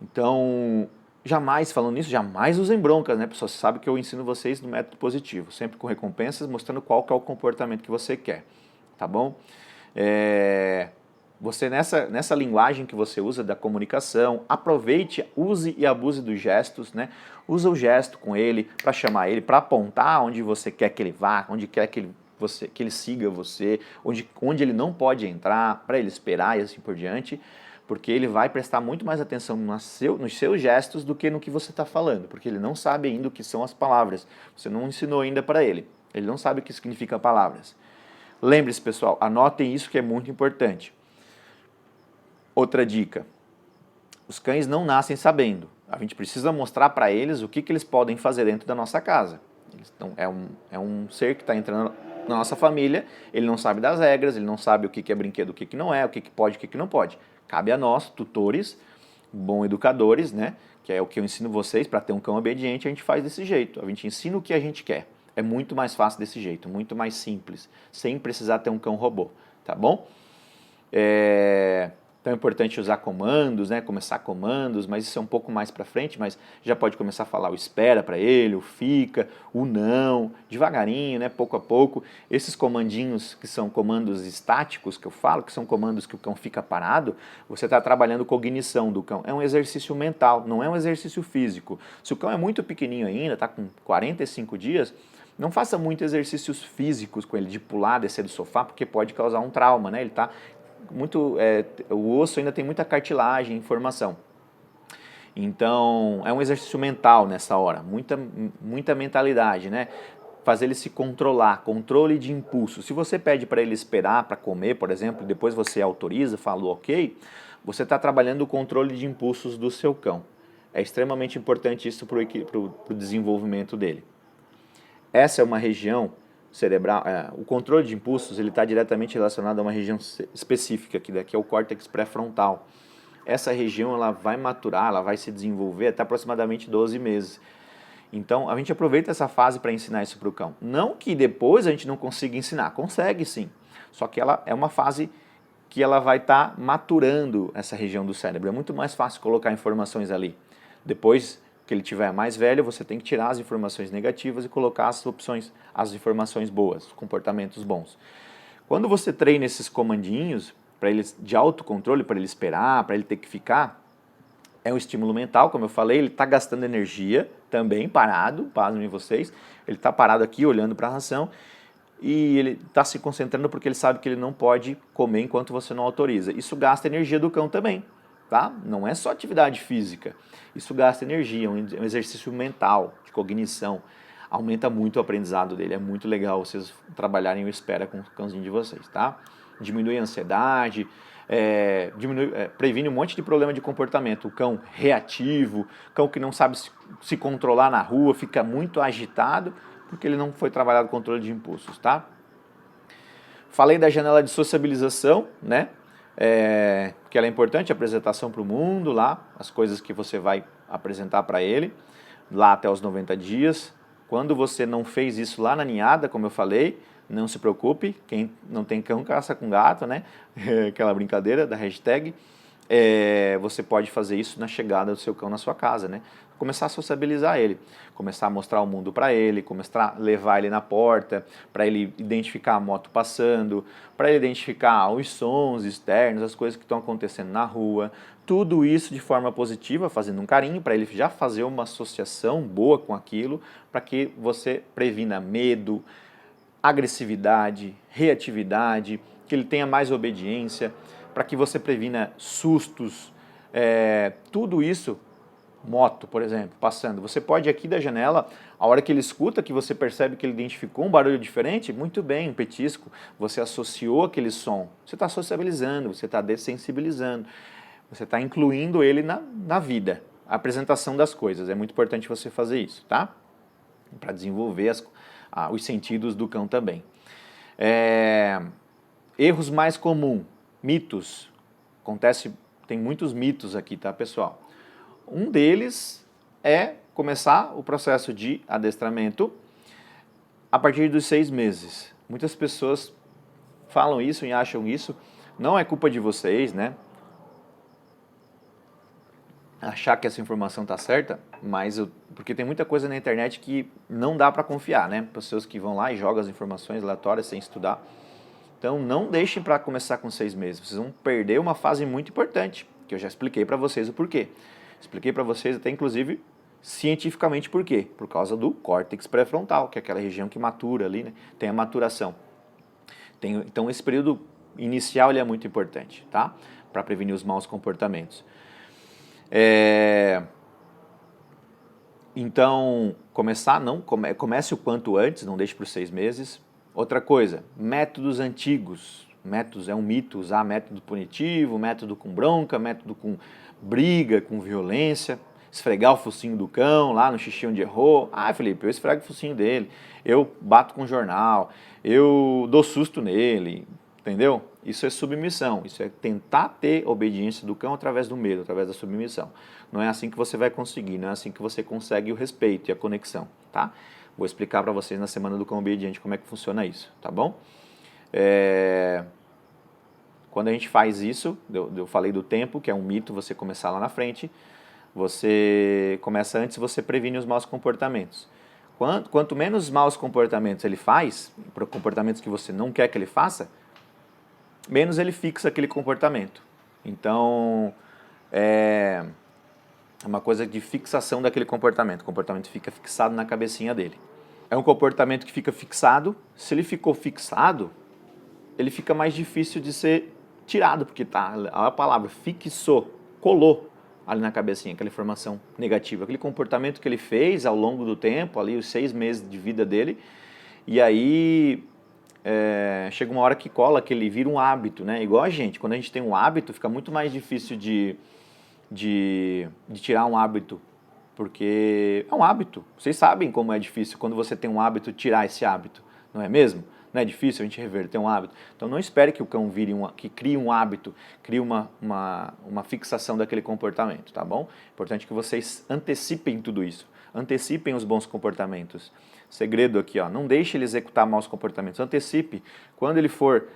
Então, jamais, falando nisso, jamais usem broncas, né, pessoal? Você sabe que eu ensino vocês no método positivo, sempre com recompensas, mostrando qual que é o comportamento que você quer, tá bom? Você nessa linguagem que você usa da comunicação, aproveite, use e abuse dos gestos, né? Usa o gesto com ele para chamar ele, para apontar onde você quer que ele vá, onde quer que ele siga você, onde ele não pode entrar, para ele esperar e assim por diante, porque ele vai prestar muito mais atenção nos seus gestos do que no que você está falando, porque ele não sabe ainda o que são as palavras, você não ensinou ainda para ele não sabe o que significa palavras. Lembre-se, pessoal, anotem isso que é muito importante. Outra dica, os cães não nascem sabendo, a gente precisa mostrar para eles o que eles podem fazer dentro da nossa casa. Então, é um ser que está entrando na nossa família, ele não sabe das regras, ele não sabe o que é brinquedo, o que não é, o que pode, o que não pode. Cabe a nós, tutores, bons educadores, né, que é o que eu ensino vocês, para ter um cão obediente, a gente faz desse jeito, a gente ensina o que a gente quer. É muito mais fácil desse jeito, muito mais simples, sem precisar ter um cão robô, tá bom? Então é importante usar comandos, né? Começar comandos, mas isso é um pouco mais para frente, mas já pode começar a falar o espera para ele, o fica, o não, devagarinho, né? Pouco a pouco. Esses comandinhos que são comandos estáticos que eu falo, que são comandos que o cão fica parado, você está trabalhando cognição do cão. É um exercício mental, não é um exercício físico. Se o cão é muito pequenininho ainda, está com 45 dias, não faça muito exercícios físicos com ele, de pular, descer do sofá, porque pode causar um trauma, né? Ele está o osso ainda tem muita cartilagem, informação. Então, é um exercício mental nessa hora, muita mentalidade, né? Fazer ele se controlar, controle de impulso. Se você pede para ele esperar para comer, por exemplo, depois você autoriza, falou ok, você está trabalhando o controle de impulsos do seu cão. É extremamente importante isso para o desenvolvimento dele. Essa é uma região cerebral, o controle de impulsos ele está diretamente relacionado a uma região específica, que daqui é o córtex pré-frontal. Essa região ela vai maturar, ela vai se desenvolver até aproximadamente 12 meses. Então a gente aproveita essa fase para ensinar isso para o cão. Não que depois a gente não consiga ensinar, consegue sim, só que ela é uma fase que ela vai estar maturando essa região do cérebro. É muito mais fácil colocar informações ali. Depois que ele tiver mais velho, você tem que tirar as informações negativas e colocar as informações boas, os comportamentos bons. Quando você treina esses comandinhos para ele de autocontrole, para ele esperar, para ele ter que ficar, é um estímulo mental, como eu falei, ele está gastando energia também, parado, pasmem vocês, ele está parado aqui olhando para a ração e ele está se concentrando porque ele sabe que ele não pode comer enquanto você não autoriza. Isso gasta energia do cão também. Tá? Não é só atividade física, isso gasta energia, é um exercício mental, de cognição, aumenta muito o aprendizado dele, é muito legal vocês trabalharem o espera com o cãozinho de vocês, tá? Diminui a ansiedade, previne um monte de problema de comportamento, o cão reativo, cão que não sabe se controlar na rua, fica muito agitado, porque ele não foi trabalhado o controle de impulsos, tá? Falei da janela de sociabilização, né? Que ela é importante, a apresentação para o mundo lá, as coisas que você vai apresentar para ele, lá até os 90 dias. Quando você não fez isso lá na ninhada, como eu falei, não se preocupe, quem não tem cão caça com gato, né? Aquela brincadeira da hashtag. Você pode fazer isso na chegada do seu cão na sua casa, né? Começar a sociabilizar ele, começar a mostrar o mundo para ele, começar a levar ele na porta, para ele identificar a moto passando, para ele identificar os sons externos, as coisas que estão acontecendo na rua, tudo isso de forma positiva, fazendo um carinho, para ele já fazer uma associação boa com aquilo, para que você previna medo, agressividade, reatividade, que ele tenha mais obediência, para que você previna sustos, tudo isso, moto, por exemplo, passando. Você pode aqui da janela, a hora que ele escuta, que você percebe que ele identificou um barulho diferente, muito bem, um petisco, você associou aquele som, você está sociabilizando, você está dessensibilizando, você está incluindo ele na vida, a apresentação das coisas, é muito importante você fazer isso, tá? Para desenvolver os sentidos do cão também. Erros mais comuns, mitos, acontece Tem muitos mitos aqui, tá, pessoal? Um deles é começar o processo de adestramento a partir dos 6 meses. Muitas pessoas falam isso e acham isso. Não é culpa de vocês, né? Achar que essa informação está certa, mas porque tem muita coisa na internet que não dá para confiar, né? Pessoas que vão lá e jogam as informações aleatórias sem estudar. Então não deixem para começar com 6 meses. Vocês vão perder uma fase muito importante, que eu já expliquei para vocês o porquê. Expliquei para vocês até inclusive cientificamente por quê. Por causa do córtex pré-frontal, que é aquela região que matura ali, né? Tem a maturação. Então esse período inicial ele é muito importante, tá? Para prevenir os maus comportamentos. Então, comece o quanto antes, não deixe para os 6 meses. Outra coisa, métodos antigos. Métodos é um mito usar método punitivo, método com bronca, método com briga, com violência. Esfregar o focinho do cão lá no xixi onde errou. Ah, Felipe, eu esfrego o focinho dele, eu bato com jornal, eu dou susto nele, entendeu? Isso é submissão, isso é tentar ter obediência do cão através do medo, através da submissão. Não é assim que você vai conseguir, não é assim que você consegue o respeito e a conexão, tá? Vou explicar para vocês na Semana do Cão Obediente como é que funciona isso, tá bom? Quando a gente faz isso, eu falei do tempo, que é um mito você começar lá na frente, você começa antes, você previne os maus comportamentos. Quanto menos maus comportamentos ele faz, comportamentos que você não quer que ele faça, menos ele fixa aquele comportamento. Então, é uma coisa de fixação daquele comportamento. O comportamento fica fixado na cabecinha dele. É um comportamento que fica fixado. Se ele ficou fixado, ele fica mais difícil de ser tirado, porque tá, a palavra fixou, colou ali na cabecinha, aquela informação negativa, aquele comportamento que ele fez ao longo do tempo, ali os 6 meses de vida dele, e aí chega uma hora que cola, que ele vira um hábito, né? Igual a gente, quando a gente tem um hábito, fica muito mais difícil de tirar um hábito, porque é um hábito. Vocês sabem como é difícil quando você tem um hábito tirar esse hábito, não é mesmo? Não é difícil a gente reverter um hábito? Então não espere que o cão que crie um hábito, crie uma fixação daquele comportamento, tá bom? Importante que vocês antecipem tudo isso, antecipem os bons comportamentos. Segredo aqui, ó, não deixe ele executar maus comportamentos, antecipe. Quando ele for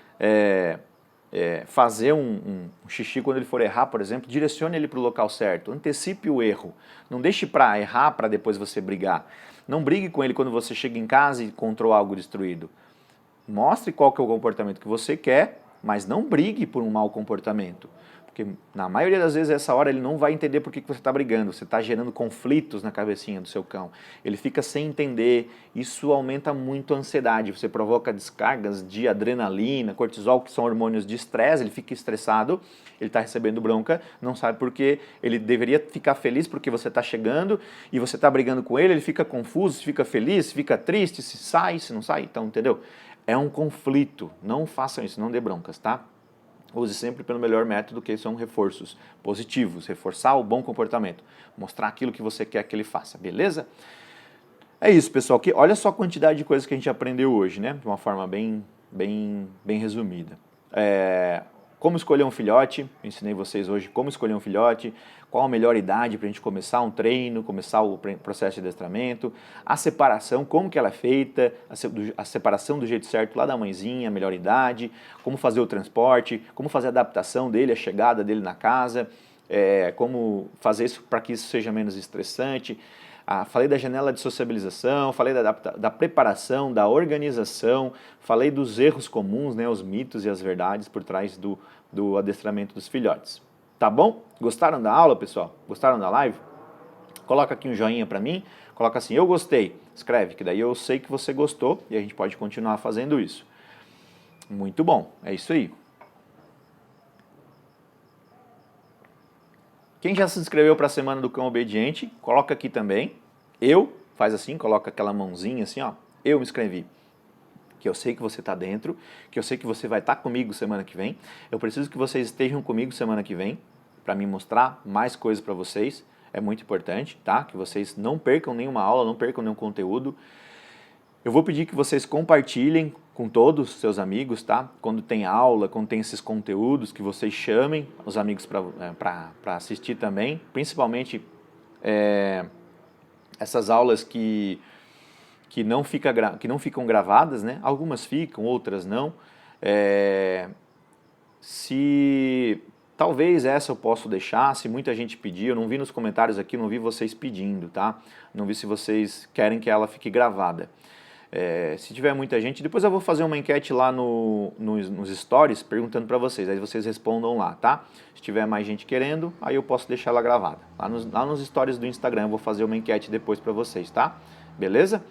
fazer um xixi, quando ele for errar, por exemplo, direcione ele para o local certo, antecipe o erro. Não deixe para errar para depois você brigar. Não brigue com ele quando você chega em casa e encontrou algo destruído. Mostre qual que é o comportamento que você quer, mas não brigue por um mau comportamento. Porque na maioria das vezes, essa hora, ele não vai entender por que você está brigando. Você está gerando conflitos na cabecinha do seu cão. Ele fica sem entender. Isso aumenta muito a ansiedade. Você provoca descargas de adrenalina, cortisol, que são hormônios de estresse. Ele fica estressado, ele está recebendo bronca, não sabe por quê. Ele deveria ficar feliz porque você está chegando e você está brigando com ele. Ele fica confuso, se fica feliz, se fica triste, se sai, se não sai. Então, entendeu? É um conflito. Não façam isso, não dê broncas, tá? Use sempre pelo melhor método, que são reforços positivos, reforçar o bom comportamento, mostrar aquilo que você quer que ele faça, beleza? É isso, pessoal. Olha só a quantidade de coisas que a gente aprendeu hoje, né? De uma forma bem resumida. Como escolher um filhote, ensinei vocês hoje como escolher um filhote, qual a melhor idade para a gente começar um treino, começar o processo de adestramento, a separação, como que ela é feita, a separação do jeito certo lá da mãezinha, a melhor idade, como fazer o transporte, como fazer a adaptação dele, a chegada dele na casa, como fazer isso para que isso seja menos estressante. Falei da janela de sociabilização, falei da preparação, da organização, falei dos erros comuns, né, os mitos e as verdades por trás do adestramento dos filhotes. Tá bom? Gostaram da aula, pessoal? Gostaram da live? Coloca aqui um joinha para mim, coloca assim, eu gostei, escreve, que daí eu sei que você gostou e a gente pode continuar fazendo isso. Muito bom, é isso aí. Quem já se inscreveu para a Semana do Cão Obediente, coloca aqui também. Faz assim, coloca aquela mãozinha assim, ó. Eu me inscrevi. Que eu sei que você está dentro, que eu sei que você vai estar comigo semana que vem. Eu preciso que vocês estejam comigo semana que vem, para me mostrar mais coisas para vocês. É muito importante, tá? Que vocês não percam nenhuma aula, não percam nenhum conteúdo. Eu vou pedir que vocês compartilhem com todos os seus amigos, tá? Quando tem aula, quando tem esses conteúdos, que vocês chamem os amigos para assistir também, principalmente essas aulas que não ficam gravadas, né? Algumas ficam, outras não. Se talvez essa eu posso deixar, se muita gente pedir, eu não vi nos comentários aqui, não vi vocês pedindo, tá? Não vi se vocês querem que ela fique gravada. Se tiver muita gente, depois eu vou fazer uma enquete lá nos stories perguntando para vocês, aí vocês respondam lá, tá? Se tiver mais gente querendo, aí eu posso deixar ela gravada. Lá nos stories do Instagram eu vou fazer uma enquete depois para vocês, tá? Beleza?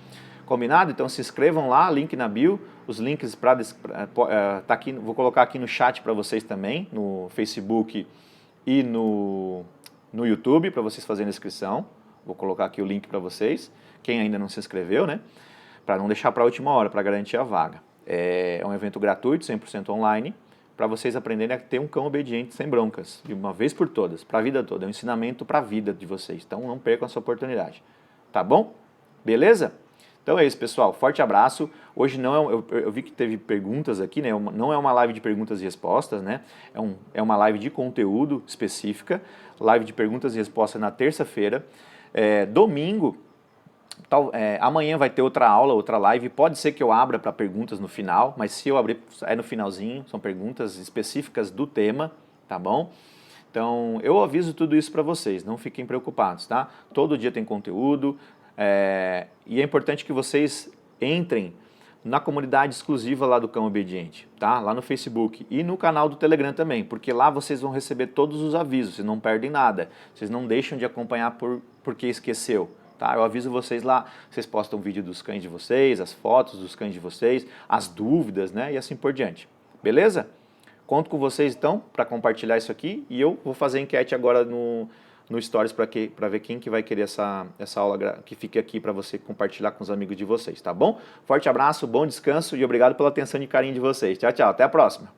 Combinado? Então se inscrevam lá, link na bio, os links tá aqui, vou colocar aqui no chat para vocês também, no Facebook e no YouTube, para vocês fazerem a inscrição. Vou colocar aqui o link para vocês, quem ainda não se inscreveu, né? Para não deixar para a última hora, para garantir a vaga. É um evento gratuito, 100% online, para vocês aprenderem a ter um cão obediente sem broncas, de uma vez por todas, para a vida toda. É um ensinamento para a vida de vocês, então não percam essa oportunidade. Tá bom? Beleza? Então é isso, pessoal. Forte abraço. Hoje não eu vi que teve perguntas aqui, né? Não é uma live de perguntas e respostas, né? É uma live de conteúdo específica. Live de perguntas e respostas na terça-feira. Domingo, amanhã vai ter outra aula, outra live. Pode ser que eu abra para perguntas no final, mas se eu abrir é no finalzinho. São perguntas específicas do tema, tá bom? Então eu aviso tudo isso para vocês. Não fiquem preocupados, tá? Todo dia tem conteúdo. E é importante que vocês entrem na comunidade exclusiva lá do Cão Obediente, tá? Lá no Facebook e no canal do Telegram também, porque lá vocês vão receber todos os avisos, vocês não perdem nada, vocês não deixam de acompanhar porque esqueceu, tá? Eu aviso vocês lá, vocês postam vídeo dos cães de vocês, as fotos dos cães de vocês, as dúvidas, né? E assim por diante, beleza? Conto com vocês então para compartilhar isso aqui e eu vou fazer enquete agora no Stories para ver quem que vai querer essa aula que fique aqui para você compartilhar com os amigos de vocês, tá bom? Forte abraço, bom descanso e obrigado pela atenção e carinho de vocês. Tchau, tchau. Até a próxima.